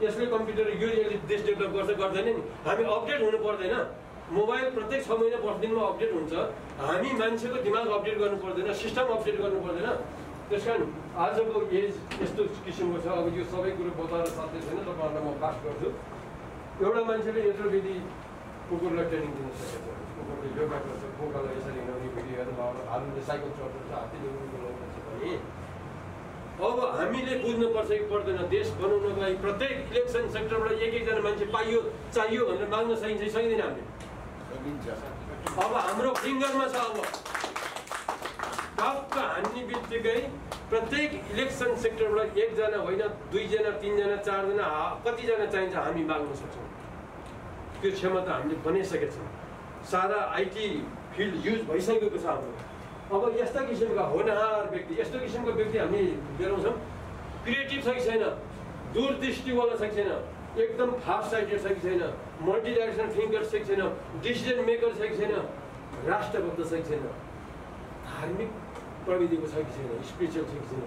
यसले कम्प्युटर यसले देश डेभलप गर्दैन नि। हामी अपडेट हुनु पर्दैन। मोबाइल प्रत्येक 6 महिना 10 दिनमा अपडेट हुन्छ। हामी मान्छेको दिमाग अपडेट गर्नु पर्दैन, सिस्टम अपडेट गर्नु पर्दैन। त्यस कारण आजको एज यस्तो किसिमको छ। अब यो सबै कुरो बताएर साध्य छैन, तपाईँहरूलाई म पास गर्छु। एउटा मान्छेले यत्रो विधि कुकुरलाई ट्रेनिङ दिन सकेको छ। कुकुरले योगा गर्छ, कुकुरलाई यसरी हिँडाउने भिडियोहरू हाल्नुले साइकल चलाउँछ, हात्तीले उनीको लगाउँछ भने अब हामीले बुझ्नुपर्छ कि पर्दैन। देश बनाउनको लागि प्रत्येक इलेक्सन सेक्टरबाट एक-एकजना मान्छे चाहियो भनेर माग्न सकिँदैन हामीले। अब हाम्रो फिङ्गरमा छ। अब टक्क हान्ने बित्तिकै प्रत्येक इलेक्सन सेक्टरबाट 1 जना होइन 2 जना 3 जना 4 जना कतिजना चाहिन्छ हामी माग्न सक्छौँ। त्यो क्षमता हामीले बनाइसकेका छौँ। सारा आइटी फिल्ड युज भइसकेको छ हाम्रो। अब यस्ता किसिमका होनहार व्यक्ति, यस्तो किसिमको व्यक्ति हामी बेलाउँछौँ। क्रिएटिभ छ कि छैन, दूरदृष्टिवाला छ कि छैन, एकदम फास्ट साइडेड छ कि छैन, मल्टिडाइरेक्सनल थिङ्कर छ कि छैन, डिसिजन मेकर छ कि छैन, राष्ट्रभक्त छ कि छैन, धार्मिक प्रविधिको छ कि छैन, स्पिरिचुअल छ कि छैन,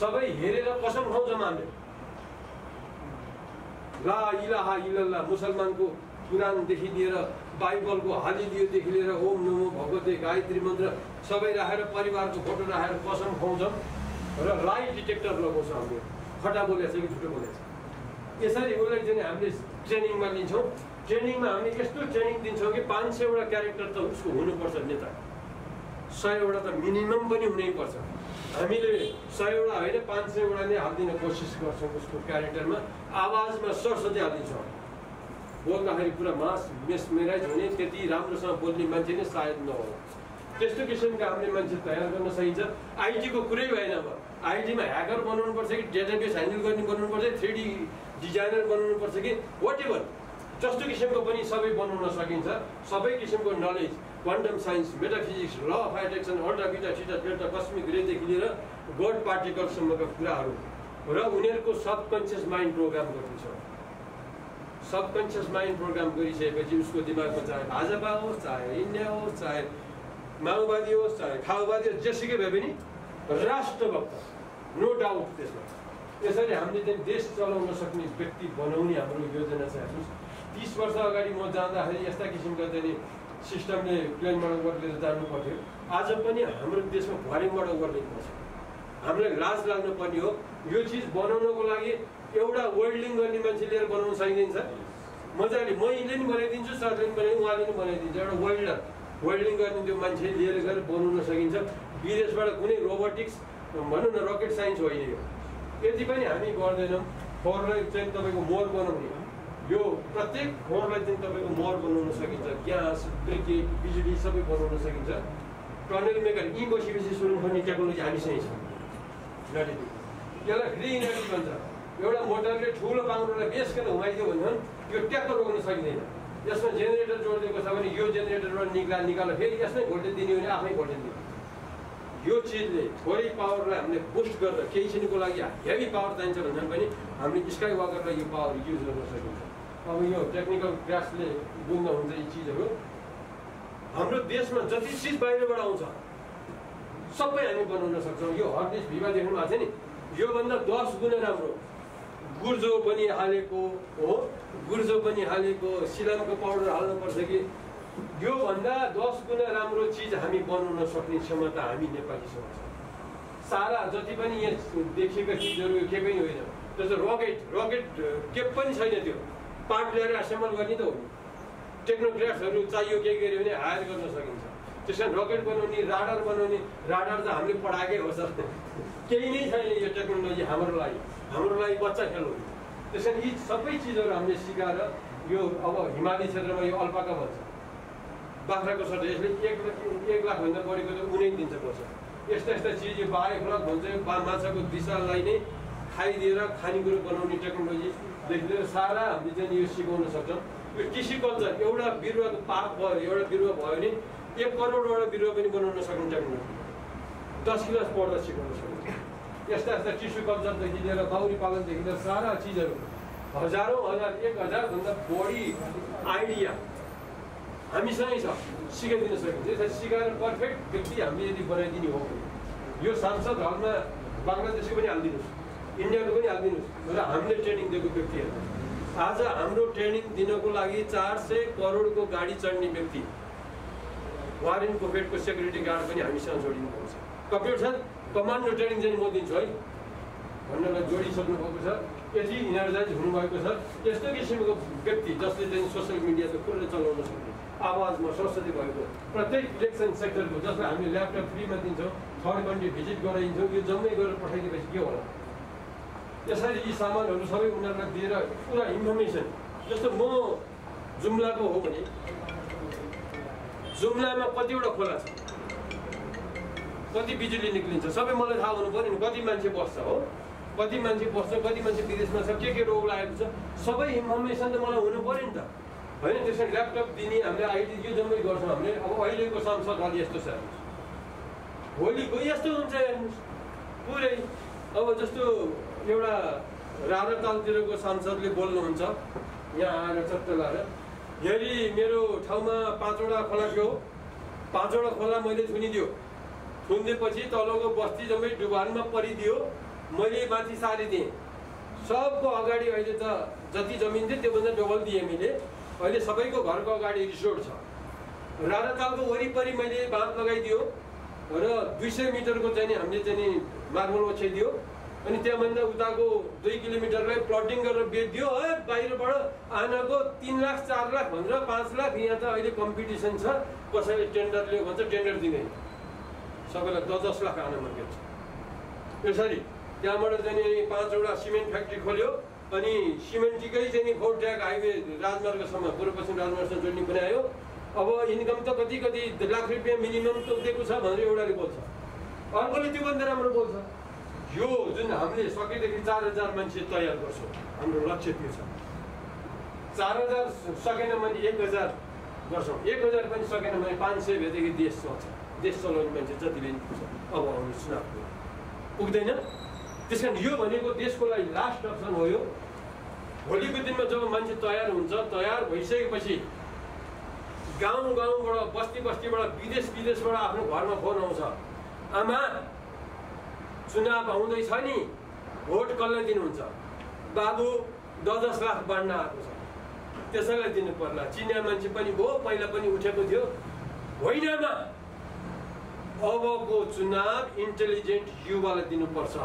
सबै हेरेर कसम खाउँछौँ हामीले। ला इलाहा इल्लल्लाह मुसलमानको कुरानदेखि लिएर बाइबलको हालिलियोदेखि लिएर ओम नमो भगवते गायत्री मन्त्र सबै राखेर परिवारको फोटो राखेर कसम खुवाउँछौँ र लाइ डिटेक्टर लगाउँछ। हामीले खटा बोलेको छ कि झुटो बोलेको छ, यसरी उसलाई चाहिँ हामीले ट्रेनिङमा लिन्छौँ। ट्रेनिङमा हामीले यस्तो ट्रेनिङ दिन्छौँ कि 500 वटा क्यारेक्टर त उसको हुनुपर्छ नेता। 100वटा त मिनिमम पनि हुनैपर्छ। हामीले 100वटा होइन 500वटा नै हालिदिन कोसिस गर्छौँ उसको क्यारेक्टरमा, आवाजमा सरस्वती हालिदिन्छौँ। बोल्दाखेरि पुरा मेसमेराइज हुने, त्यति राम्रोसँग बोल्ने मान्छे नै सायद नहोला। त्यस्तो किसिमका हामीले मान्छे तयार गर्न सकिन्छ। आइटीको कुरै भएन। अब आइटीमा ह्याकर बनाउनुपर्छ कि डेटाबेस ह्यान्डल गर्ने बनाउनुपर्छ, 3D डिजाइनर बनाउनुपर्छ कि वाट एभर, जस्तो किसिमको पनि सबै बनाउन सकिन्छ। सबै किसिमको knowledge, quantum science, metaphysics, law of attraction, ultra बिटा थीटा डेल्टा कस्मिक रेदेखि लिएर गड पार्टिकलसम्मका कुराहरू र उनीहरूको सबकन्सियस माइन्ड प्रोग्राम गर्नु छ। सबकन्सियस माइन्ड प्रोग्राम गरिसकेपछि उसको दिमागमा चाहे भाजपा होस्, चाहे इन्डिया होस्, चाहे माओवादी होस्, चाहे खाओवादी होस्, जेसुकै भए पनि राष्ट्रभक्त, नो डाउट। त्यसमा यसरी हामीले चाहिँ देश चलाउन सक्ने व्यक्ति बनाउने हाम्रो योजना छ। हेर्नुहोस् 30 वर्ष अगाडि म जाँदाखेरि यस्ता किसिमका चाहिँ सिस्टमले प्लेनबाट ओर्लेर जानु पर्थ्यो। आज पनि हाम्रो देशमा भरिङबाट ओर्लिनु पर्छ। हामीलाई लाज लाग्नुपर्ने हो। यो चिज बनाउनको लागि एउटा वेल्डिङ गर्ने मान्छे लिएर बनाउन सकिन्छ। मजाले मैले नि बनाइदिन्छु, सरले पनि बनाइदिनु, उहाँले पनि बनाइदिन्छ। एउटा वेल्डिङ गर्ने त्यो मान्छे लिएर गएर बनाउन सकिन्छ। विदेशबाट कुनै रोबोटिक्स भनौँ न, रकेट साइन्स होइन यो। यति पनि हामी गर्दैनौँ। फोहोरलाई चाहिँ तपाईँको मोर बनाउने, यो प्रत्येक फोहोरलाई चाहिँ तपाईँको मोर बनाउन सकिन्छ। ग्यास, ब्रिकेट, बिजुली सबै बनाउन सकिन्छ। टनल मेकर यी बसेपछि सुरु गर्ने टेक्नोलोजी हामीसँग छ। यसलाई फ्री इनर्जी भन्छ। एउटा मोटरले ठुलो पाङ्ग्रोलाई बेसकन घुमाइदियो भने यो ट्याक्क रोक्न सकिँदैन। यसमा जेनेरेटर जोडिदिएको छ भने यो जेनेरेटरबाट निकालेर फेरि यसमै भोल्टेज दिने भने आफै भोल्टेज दिने। यो चिजले थोरै पावरलाई हामीले बुस्ट गरेर केही छिनको लागि हेभी पावर चाहिन्छ भने पनि हामीले स्काई वाकरलाई यो पावर युज गर्न सकिन्छ। अब यो टेक्निकल क्रासले बुझ्न हुन्छ यी चिजहरू। हाम्रो देशमा जति चिज बाहिरबाट आउँछ सबै हामी बनाउन सक्छौँ। यो हर्डिस भिभा देख्नु भएको छ नि, योभन्दा 10 गुणा राम्रो गुर्जो पनि हालेको हो, गुर्जो पनि हालेको, सिलामको पाउडर हाल्नुपर्छ कि योभन्दा 10 गुणा राम्रो चिज हामी बनाउन सक्ने क्षमता हामी नेपालीसँग छ। सारा जति पनि यहाँ देखिएका चिजहरू के पनि होइन। जस्तो रकेट के पनि छैन, त्यो पार्ट ल्याएर एसेम्बल गर्ने त हो। टेक्नोक्रेट्सहरू चाहियो के गऱ्यो भने हायर गर्न सकिन्छ। त्यस कारण रकेट बनाउने, राडर बनाउने, राडर त हामीले पढाएकै हो सर, केही नै छैन यो टेक्नोलोजी हाम्रो लागि बच्चा खेल हो। त्यस कारण यी सबै चिजहरू हामीले सिकाएर यो अब हिमाली क्षेत्रमा यो अल्पाका भन्छ, बाख्राको सट्टा यसले 1 लाखभन्दा बढीको त उनै दिन्छ पर्छ। यस्ता चिज यो बायोफ्लक भन्छ, यो माछाको दिशालाई नै खाइदिएर खानेकुरो बनाउने टेक्नोलोजीदेखि लिएर सारा हामीले चाहिँ यो सिकाउन सक्छौँ। यो टिसी कल्चर, एउटा बिरुवाको पात भयो, एउटा बिरुवा भयो भने 1 करोडवटा बिरुवा पनि बनाउन सक्ने टेक्नोलोजी 10 क्लास पढ्दा सिकाउन सक्छ। यस्ता टिस्यु कल्चरदेखि लिएर बाउरी पालनदेखि लिएर सारा चिजहरू हजारौँ हजार 1000भन्दा बढी आइडिया हामीसँगै छ, सिकाइदिन सकिन्छ। यसलाई सिकाएर पर्फेक्ट व्यक्ति हामीले यदि बनाइदिने हो भने यो सांसद हलमा बङ्गलादेशको पनि हालिदिनुहोस्, इन्डियाको पनि हालिदिनुहोस् र हामीले ट्रेनिङ दिएको व्यक्तिहरू। आज हाम्रो ट्रेनिङ दिनको लागि 400 करोडको गाडी चढ्ने व्यक्ति, वारेन बफेटको सेक्युरिटी गार्ड पनि हामीसँग जोडिनु भएको छ। कम्प्युटर छ, कमान्डो ट्रेनिङ चाहिँ म दिन्छु है भन्नलाई जोडिसक्नु भएको छ। यति इनर्जाइज हुनुभएको छ। यस्तो किसिमको व्यक्ति जसले चाहिँ सोसियल मिडिया चाहिँ खुल्ला चलाउन सक्ने, आवाजमा सरस्वती भएको, प्रत्येक इलेक्सन सेक्टरको जसलाई हामीले ल्यापटप फ्रीमा दिन्छौँ, थर्ड कन्ट्री भिजिट गराइदिन्छौँ, यो जम्मै गरेर पठाइदिएपछि के होला। यसरी यी सामानहरू सबै उनीहरूलाई दिएर पुरा इन्फर्मेसन। जस्तो म जुम्लाको हो भने जुम्लामा कतिवटा खोला छ, कति बिजुली निक्लिन्छ, सबै मलाई थाहा हुनु पऱ्यो नि। कति मान्छे बस्छ हो, कति मान्छे बस्छ, कति मान्छे विदेशमा छ, के रोग लागेको छ, सबै इन्फर्मेसन त मलाई हुनु पऱ्यो नि त होइन। त्यसरी ल्यापटप दिने हामीले आइडी यो जम्मै गर्छौँ हामीले। अब अहिलेको सांसद अलि यस्तो छ, भोलिको यस्तो हुन्छ हेर्नुहोस् पुरै। अब जस्तो एउटा राधातालतिरको सांसदले बोल्नुहुन्छ, यहाँ आएर चट्ट लाएर यदि मेरो ठाउँमा 5वटा खोला थियो, 5वटा खोला मैले थुनिदियो, थुनिदिएपछि तलको बस्ती जम्मै डुबानमा परिदियो, मैले माथि सारिदिएँ। सबको अगाडि अहिले त जति जमिन थियो त्योभन्दा डबल दिएँ मैले। अहिले सबैको घरको अगाडि रिसोर्ट छ। राधातालको वरिपरि मैले बाँध लगाइदियो र 200 मिटरको चाहिँ हामीले चाहिँ मार्बल ओछ्याइदियो। अनि त्यहाँभन्दा उताको 2 किलोमिटरलाई प्लटिङ गरेर बेचिदियो है। बाहिरबाट आनको 3 लाख 4 लाख भनेर 5 लाख। यहाँ त अहिले कम्पिटिसन छ, कसैले टेन्डर लियो भन्छ टेन्डर दिँदैन। सबैलाई 10-10 लाख आन मर्केट छ। यसरी त्यहाँबाट चाहिँ 5वटा सिमेन्ट फ्याक्ट्री खोल्यो अनि सिमेन्टकै चाहिँ फोर्ट्याक हाइवे राजमार्गसम्म पूर्व पश्चिम राजमार्गसँग जोड्ने बनायो। अब इन्कम त कति लाख रुपियाँ मिनिमम तोकेको छ भनेर एउटाले बोल्छ, अर्कोले त्योभन्दा राम्रो बोल्छ। यो जुन हामीले सकेदेखि 4000 मान्छे तयार गर्छौँ, हाम्रो लक्ष्य त्यो छ। 4000 सकेन भने 1000 गर्छौँ, 1000 पनि सकेन भने 500 भएदेखि देश चल्छ। देश चलाउने मान्छे जति पनि पुग्छ। अब आउने चुनाव पुग्दैन। त्यस कारण यो भनेको देशको लागि लास्ट अप्सन हो। यो भोलिको दिनमा जब मान्छे तयार हुन्छ, तयार भइसकेपछि गाउँबाट बस्तीबाट विदेशबाट आफ्नो घरमा फोन आउँछ, आमा चुनाव आउँदैछ नि, भोट कसलाई दिनुहुन्छ? बाबु 10-10 लाख बाँड्न आएको छ, त्यसैलाई दिनु पर्ला। चिनिया मान्छे पनि भयो, पहिला पनि उठेको थियो। होइनमा अबको चुनाव इन्टेलिजेन्ट युवालाई दिनुपर्छ।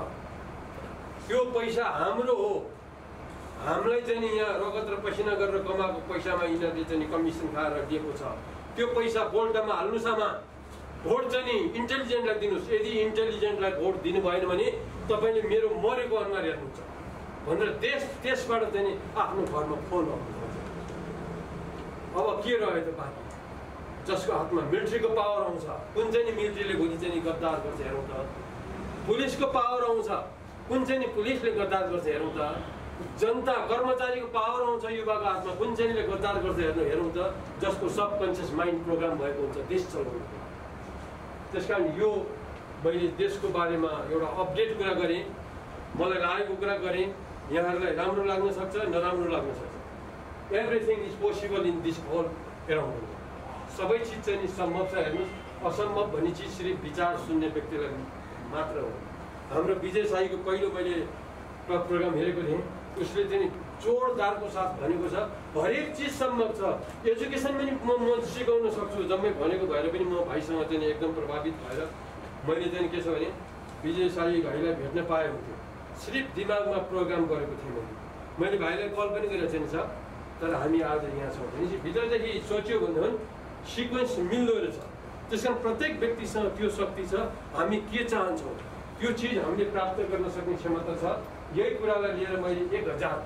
त्यो पैसा हाम्रो हो। हामीलाई चाहिँ यहाँ रगत र पसिना गरेर कमाएको पैसामा यिनीहरूले चाहिँ कमिसन खाएर दिएको छ। त्यो पैसा बोल्टामा हाल्नुहोस् आमा, भोट चाहिँ इन्टेलिजेन्टलाई दिनुहोस्। यदि इन्टेलिजेन्टलाई भोट दिनु भएन भने तपाईँले मेरो मरेको अनुहार हेर्नुहुन्छ भनेर त्यसबाट चाहिँ आफ्नो घरमा फोन आउनुहुन्छ। अब के रह्यो त बाँकी? जसको हातमा मिलिट्रीको पावर आउँछ, कुन चाहिँ मिलिट्रीले भोलि चाहिँ गद्दार गर्छ हेरौँ त। पुलिसको पावर आउँछ, कुन चाहिँ पुलिसले गद्दार गर्छ हेरौँ त। जनता कर्मचारीको पावर आउँछ युवाको हातमा, कुन चाहिँले गद्दार गर्छ हेरौँ त। जसको सबकन्सियस माइन्ड प्रोग्राम भएको हुन्छ देश चलाउनु। त्यस कारण यो मैले देशको बारेमा एउटा अपडेट कुरा गरेँ, मलाई लागेको कुरा गरेँ। यहाँहरूलाई राम्रो लाग्न सक्छ, नराम्रो लाग्न सक्छ। Everything is possible in this whole around. सबै चिज चाहिँ सम्भव छ। हेर्नुहोस्, असम्भव भन्ने चिज सिर्फ विचार सुन्ने व्यक्तिलाई मात्र हो। हाम्रो विजय साईको पहिलो मैले प्रोग्राम हेरेको थिएँ, उसले चाहिँ जोडदारको साथ भनेको छ हरेक चिज सम्भव छ। एजुकेसन पनि म सिकाउन सक्छु। जम्मै भनेको भएर पनि म भाइसँग चाहिँ एकदम प्रभावित भएर मैले चाहिँ के छ भने विजय साई भाइलाई भेट्न पाएँ हुन्थ्यो। सिर्फ दिमागमा प्रोग्राम गरेको थिएँ मैले भाइलाई कल पनि गरेर चाहिँ छ। तर हामी आज यहाँ छौँ भनेपछि भित्रदेखि सोच्यो भने सिक्वेन्स मिल्दो रहेछ। त्यस कारण प्रत्येक व्यक्तिसँग त्यो शक्ति छ। हामी के चाहन्छौँ त्यो चिज हामीले प्राप्त गर्न सक्ने क्षमता छ। यही कुरालाई लिएर मैले 1000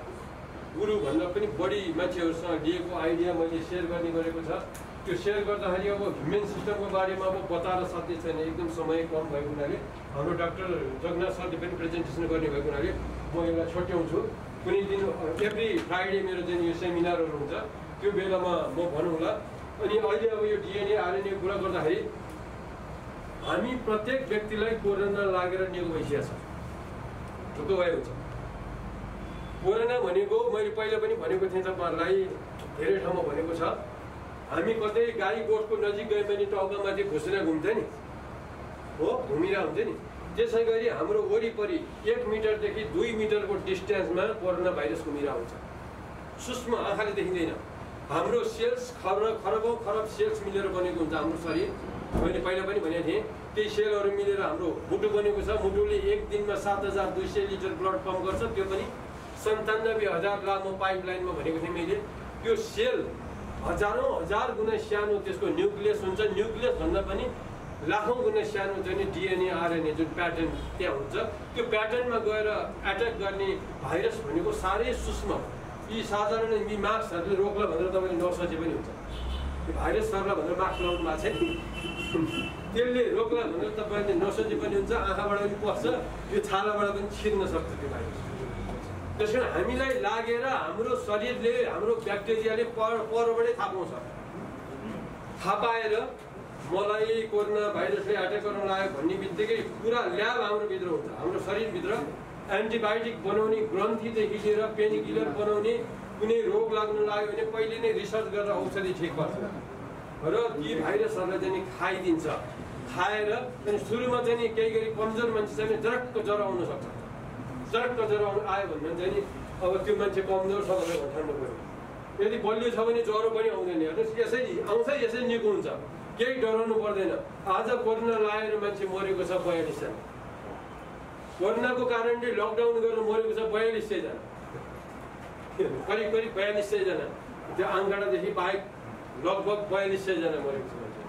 गुरुभन्दा पनि बढी मान्छेहरूसँग लिएको आइडिया मैले सेयर गर्ने गरेको छ। त्यो सेयर गर्दाखेरि अब ह्युमन सिस्टमको बारेमा अब बताएर साध्य छैन, एकदम समय कम भएको हुनाले हाम्रो डाक्टर जगन्नाथ सरले पनि प्रेजेन्टेसन गर्ने भएको हुनाले म यसलाई छुट्याउँछु। कुनै दिन एभ्री फ्राइडे मेरो चाहिँ यो सेमिनारहरू हुन्छ, त्यो बेलामा म भनौँला। अनि अहिले अब यो डिएनए आरएनए कुरा गर्दाखेरि हामी प्रत्येक व्यक्तिलाई कोरोना लागेर निको भइसकेको छ, ढुक्क भएको छ। कोरोना भनेको मैले पहिला पनि भनेको थिएँ तपाईँहरूलाई, धेरै ठाउँमा भनेको छ। हामी कतै गाई गोठको नजिक गयो भने टाउकामाथि घुसेर घुम्थ्यो नि, हो घुमिरहेको हुन्थ्यो नि। त्यसै गरी हाम्रो वरिपरि 1 मिटरदेखि 2 मिटरको डिस्टेन्समा कोरोना भाइरस घुमिरहेको हुन्छ। सूक्ष्म आँखाले देखिँदैन। हाम्रो सेल्स खरबौँ खरब सेल्स मिलेर बनेको हुन्छ हाम्रो शरीर। मैले पहिला पनि भनेको थिएँ, त्यही सेलहरू मिलेर हाम्रो मुटु बनेको छ। मुटुले एक दिनमा 7200 लिटर ब्लड पम्प गर्छ। त्यो पनि 97,000 लामो पाइपलाइनमा भनेको थिएँ मैले। त्यो सेल हजारौँ हजार गुणा सानो त्यसको न्युक्लियस हुन्छ। न्युक्लियस भन्दा पनि लाखौँ गुणा सानो चाहिँ डिएनए आरएनए जुन प्याटर्न त्यहाँ हुन्छ, त्यो प्याटर्नमा गएर एट्याक गर्ने भाइरस भनेको साह्रै सूक्ष्म। यी साधारण यी मास्कहरूले रोक्ला भनेर तपाईँले नसोचे पनि हुन्छ। यो भाइरस सर्ला भनेर मास्क लगाउनु भएको छैन, त्यसले रोक्ला भनेर तपाईँले नसोचे पनि हुन्छ। आँखाबाट पनि पस्छ, यो छालाबाट पनि छिर्न सक्छ त्यो भाइरस। त्यस कारण हामीलाई लागेर हाम्रो शरीरले हाम्रो ब्याक्टेरियाले परबाटै थाहा पाउँछ। थाहा पाएर मलाई कोरोना भाइरसले एट्याक गर्न लाग्यो भन्ने बित्तिकै पुरा ल्याब हाम्रो भित्र हुन्छ। हाम्रो शरीरभित्र एन्टिबायोटिक बनाउने ग्रन्थीदेखि लिएर पेनकिलर बनाउने, कुनै रोग लाग्नु लाग्यो भने पहिले नै रिसर्च गरेर औषधि ठिक गर्छ र ती भाइरसहरूलाई चाहिँ खाइदिन्छ। खाएर अनि सुरुमा चाहिँ केही गरी कमजोर मान्छे चाहिँ जरक्क ज्वरो आउन सक्छ। जरक्क ज्वरो आयो भने चाहिँ अब त्यो मान्छे कमजोर छ भनेर भन्नु पऱ्यो। यदि बलियो छ भने ज्वरो पनि आउँदैन। हेर्नुहोस्, यसै आउँछ यसै निको हुन्छ, केही डराउनु पर्दैन। आज कोरोना लागेर मान्छे मरेको छ 42 जना। कोरोनाको कारणले लकडाउन गरेर मरेको छ 4200 जना, करिब 4200 जना। त्यो आङ्गडादेखि बाहेक लगभग 4200 जना मरेको छ मान्छे।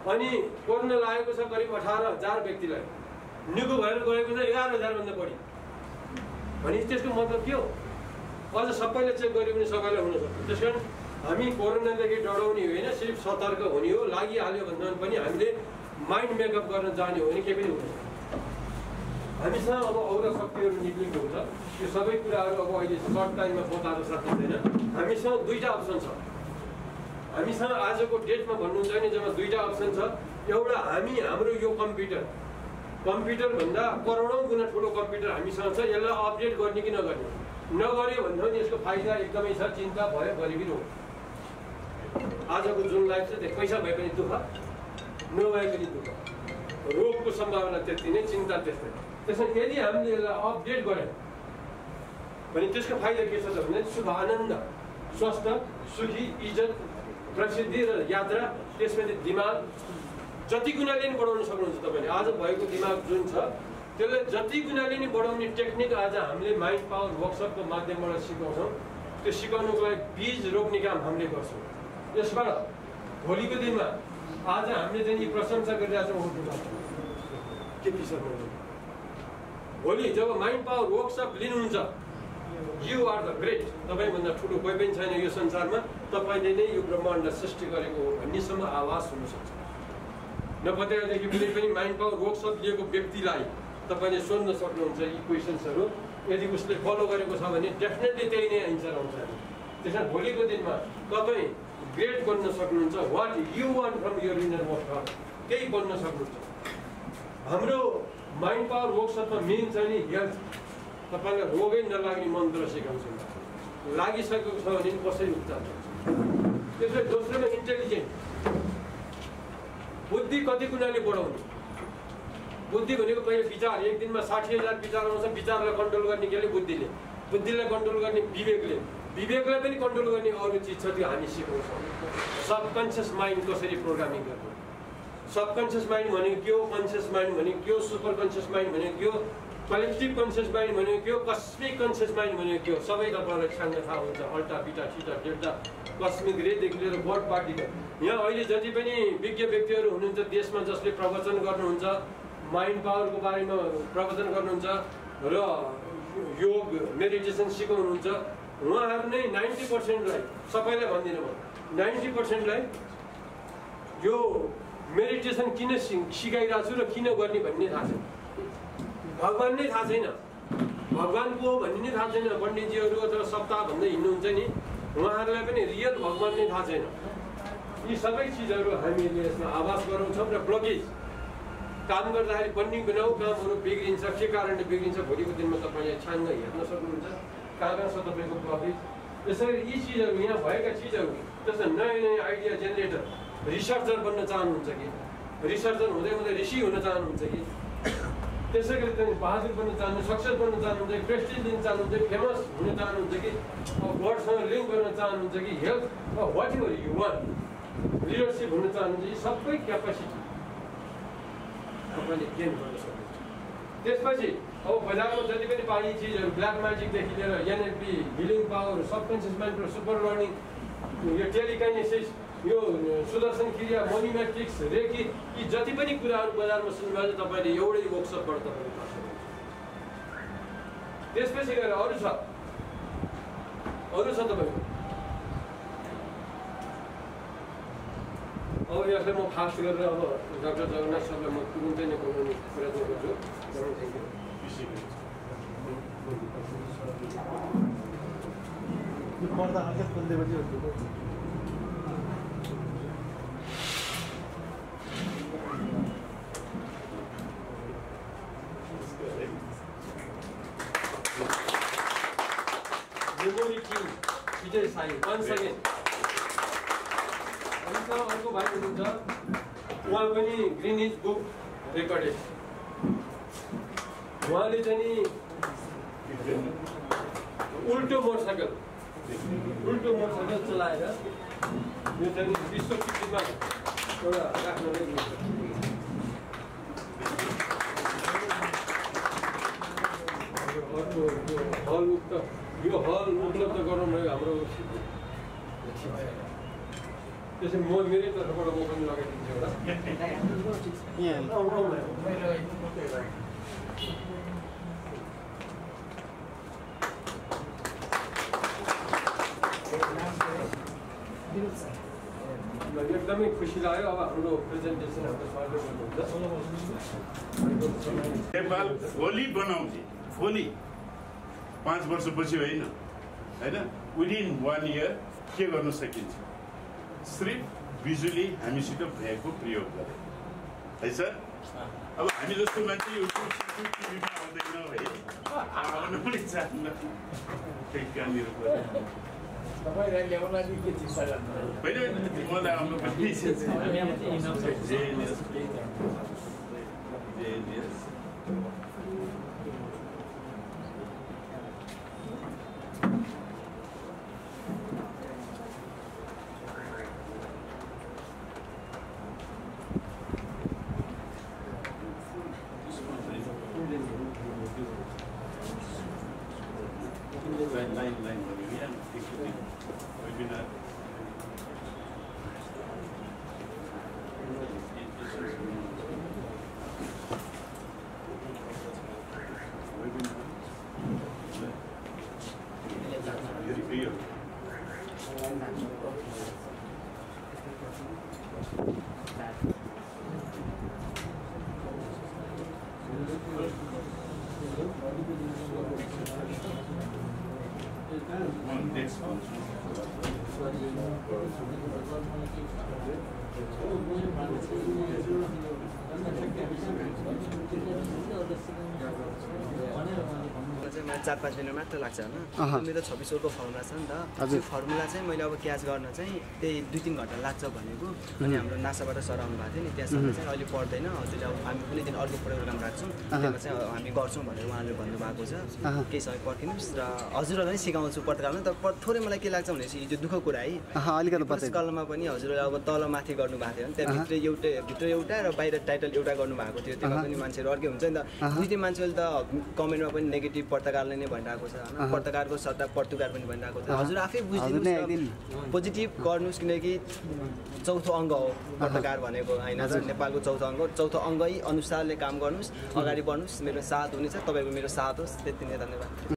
अनि कोरोना लागेको छ करिब 18,000 व्यक्तिलाई, निको भएर गएको छ 11,000 भन्दा बढी। भने त्यसको मतलब के हो? अझ सबैले चेक गर्यो भने सबैलाई हुन सक्छ। त्यसकारण हामी कोरोनादेखि डराउने होइन, सिर्फ सतर्क हुने हो। लागिहाल्यो भन्दा पनि हामीले माइन्ड मेकअप गर्न जाने हो भने केही पनि हुँदैन। हामीसँग अब औरा शक्तिहरू निक्लिएको हुन्छ। यो सबै कुराहरू अब अहिले सर्ट टाइममा बताएर सकिँदैन। हामीसँग दुईवटा अप्सन छ। हामीसँग आजको डेटमा भन्नुहुन्छ भने जम्मा दुईवटा अप्सन छ। एउटा हाम्रो यो कम्प्युटरभन्दा करोडौँ गुणा ठुलो कम्प्युटर हामीसँग छ। यसलाई अपडेट गर्ने कि नगर्ने? नगर्यो भन्दा पनि यसको फाइदा एकदमै छ। चिन्ता भयो गरिबी रोग। आजको जुन लाइफ छ त्यो पैसा भए पनि दुःख, नभए पनि दुःख। रोगको सम्भावना त्यति नै, चिन्ता त्यस्तै। त्यसैले यदि हामीले यसलाई अपडेट गऱ्यौँ भने त्यसको फाइदा के छ त भने सुख, आनन्द, स्वास्थ्य, सुखी, इज्जत, प्रसिद्धि र यात्रा। त्यसपछि दिमाग जति गुणाले नि बढाउन सक्नुहुन्छ तपाईँले। आज भएको दिमाग जुन छ त्यसलाई जति गुणाले नि बढाउने टेक्निक आज हामीले माइन्ड पावर वर्कसपको माध्यमबाट सिकाउँछौँ। त्यो सिकाउनुको लागि बीज रोप्ने काम हामीले गर्छौँ। यसबाट भोलिको दिनमा आज हामीले चाहिँ यी प्रशंसा गरिरहेछौँ के विषय भोलि जब माइन्ड पावर वर्कसप लिनुहुन्छ, यु आर द ग्रेट, तपाईँभन्दा ठुलो कोही पनि छैन यो संसारमा, तपाईँले नै यो ब्रह्माण्ड सृष्टि गरेको हो भन्नेसम्म आवाज हुनसक्छ। नपत्याएदेखि कुनै पनि माइन्ड पावर वर्कसप लिएको व्यक्तिलाई तपाईँले सोध्न सक्नुहुन्छ यी क्वेसन्सहरू। यदि उसले फलो गरेको छ भने डेफिनेटली त्यही नै एन्सर आउँछ। त्यसमा भोलिको दिनमा तपाईँ ग्रेट बन्न सक्नुहुन्छ। What you want from your innermost heart, त्यही बन्न सक्नुहुन्छ। हाम्रो माइन्ड पावर वर्कसपमा मेन चाहिँ नि हेल्थ। तपाईँलाई रोगै नलाग्ने मन्त्र सिकाउँछौँ। लागिसकेको छ भने कसरी उपचार गर्छ। त्यसपछि दोस्रोमा इन्टेलिजेन्ट, बुद्धि कति गुणाले बढाउने। बुद्धि भनेको पहिले विचार। एक दिनमा 60,000 विचार आउँछ। विचारलाई कन्ट्रोल गर्ने केले? बुद्धिले। बुद्धिलाई कन्ट्रोल गर्ने विवेकले। विवेकलाई पनि कन्ट्रोल गर्ने अरू चिज छ, त्यो हामी सिकाउँछौँ। सबकन्सियस माइन्ड कसरी प्रोग्रामिङ गर्नु। सबकन्सियस माइन्ड भनेको के हो, कन्सियस माइन्ड भनेको के हो, सुपर कन्सियस माइन्ड भनेको के हो, कलेक्टिभ कन्सियस माइन्ड भनेको के हो, कस्मिक कन्सियस माइन्ड भनेको के हो, सबै तपाईँलाई छान्न थाहा हुन्छ। अल्टा, बिटा, थिटा, डेल्टा, कस्मिक रेदेखि लिएर बर्ड पार्टिकल। यहाँ अहिले जति पनि विज्ञ व्यक्तिहरू हुनुहुन्छ देशमा जसले प्रवचन गर्नुहुन्छ, माइन्ड पावरको बारेमा प्रवचन गर्नुहुन्छ र योग मेडिटेसन सिकाउनुहुन्छ, उहाँहरू नै 90%लाई, सबैलाई भन्दिनँ म, 90%लाई यो मेडिटेसन किन सिकाइरहेको छु र किन गर्ने भन्ने थाहा छैन। भगवान् नै थाहा छैन, भगवान् को हो भन्ने नै थाहा छैन। पण्डितजीहरू अथवा सप्ताह भन्दै हिँड्नुहुन्छ नि, उहाँहरूलाई पनि रियल भगवान् नै थाहा छैन। यी सबै चिजहरू हामीले यसमा आभास गराउँछौँ र ब्लकेज काम गर्दाखेरि बन्ने बनाऊ कामहरू बिग्रिन्छ। के कारणले बिग्रिन्छ भोलिको दिनमा तपाईँले छान्न हेर्न सक्नुहुन्छ कहाँ छ तपाईँको ब्लकेज। यसरी यी चिजहरू यहाँ भएका चिजहरू जस्तो नयाँ नयाँ आइडिया जेनेरेटर, रिसर्चर बन्न चाहनुहुन्छ कि, रिसर्चर हुँदै हुँदै ऋषि हुन चाहनुहुन्छ कि, त्यसै गरी तपाईँ बहादुर बन्न चाहनुहुन्छ, सक्सेस बन्न चाहनुहुन्छ कि, प्रेस्टिज दिन चाहनुहुन्छ, फेमस हुन चाहनुहुन्छ कि, वर्डसँग लिङ्क गर्न चाहनुहुन्छ कि, health whatever you want, leadership हुन चाहनुहुन्छ, यी सबै क्यापासिटी तपाईँले गेन गर्न सक्नुहुन्छ। त्यसपछि अब बजारमा जति पनि पाइने चिजहरू, ब्ल्याक म्याजिकदेखि लिएर NLP, healing power, subconscious mind, super learning, यो टेलिकाइनेसिस, यो सुदर्शन क्रिया, मनी म्याट्रिक्स, रेकी, यी जति पनि कुराहरू बजारमा सुन्नुभयो तपाईँले एउटै वर्कसपबाट तपाईँले थाहा सक्नुहुन्छ। त्यसपछि गएर अरू छ तपाईँको। अब यसलाई म फास्ट गरेर अब डाक्टर जगन्नाथ सरलाई म तुरुन्तै नै बोलाउने प्रयत्न गर्छु। Thank you. पर्दा अझै खोलिदिएपछि memory king Vijay Sai once again. अर्को भाइ हुनुहुन्छ, उहाँ पनि ग्रिनिज बुक रेकर्डेड। उहाँले चाहिँ नि उल्टो मोटरसाइकल चलाएर यो चाहिँ विश्व कीर्तिमा एउटा राख्नलाई दिन्छ। अर्को यो हल उपलब्ध गराउनु हाम्रो त्यसै म मेरै तर्फबाट म पनि लगाइदिन्छु एउटा एकदमै खुसी लाग्यो। अब हाम्रो प्रेजेन्टेसन हाम्रो सरले गर्नुहुन्छ। नेपाल भोलि बनाउने भोलि 5 वर्षपछि होइन विदिन 1 इयर के गर्न सकिन्छ सिर्फ बिजुली हामीसित भएको प्रयोग गरे है सर। अब हामी जस्तो मान्छे युट्युब टिभीमा आउँदैन है आउनु पनि चाहन्न कहाँनिर तपाईलाई ल्याउन लागि के चिन्ता गर्नु होइन मलाई आउनु पनि मलाई 4-5 मिनट मात्र लाग्छ होइन। मेरो 26 वटाको फर्मुला छ नि त, त्यो फर्मुला चाहिँ मैले अब क्याच गर्न चाहिँ त्यही 2-3 घन्टा लाग्छ भनेको। अनि हाम्रो नासाबाट सर आउनु भएको थियो नि, त्यहाँसम्म चाहिँ अहिले पढ्दैन हजुरले, अब हामी कुनै दिन अर्को प्रोग्राम राख्छौँ त्यसमा चाहिँ हामी गर्छौँ भनेर उहाँले भन्नुभएको छ। केही समय पर्खिनुहोस् र हजुरहरूलाई पनि सिकाउँछु पत्रकारमा। तर थोरै मलाई के लाग्छ भनेपछि हिजो दुःखको कुरा है, अलिकति कलममा पनि हजुरले अब तल माथि गर्नुभएको थियो भने त्यहाँभित्र एउटा र बाहिर टाइटल एउटा गर्नुभएको थियो। त्यसमा पनि मान्छेहरू अर्कै हुन्छ नि त। दुई मान्छेले त कमेन्टमा पनि नेगेटिभ पत्रकारले नै भनिरहेको छ होइन, पत्रकारको सट्टा पत्रकार पनि भनिरहेको छ। हजुर आफै बुझिदिनुहोस्, पोजिटिभ गर्नुहोस्, किनकि चौथो अङ्ग हो पत्रकार भनेको होइन। नेपालको चौथो अङ्ग, चौथो अङ्गै अनुसारले काम गर्नुहोस्, अगाडि बढ्नुहोस्। मेरो साथ हुनेछ, तपाईँको मेरो साथ होस्। त्यति नै, धन्यवाद।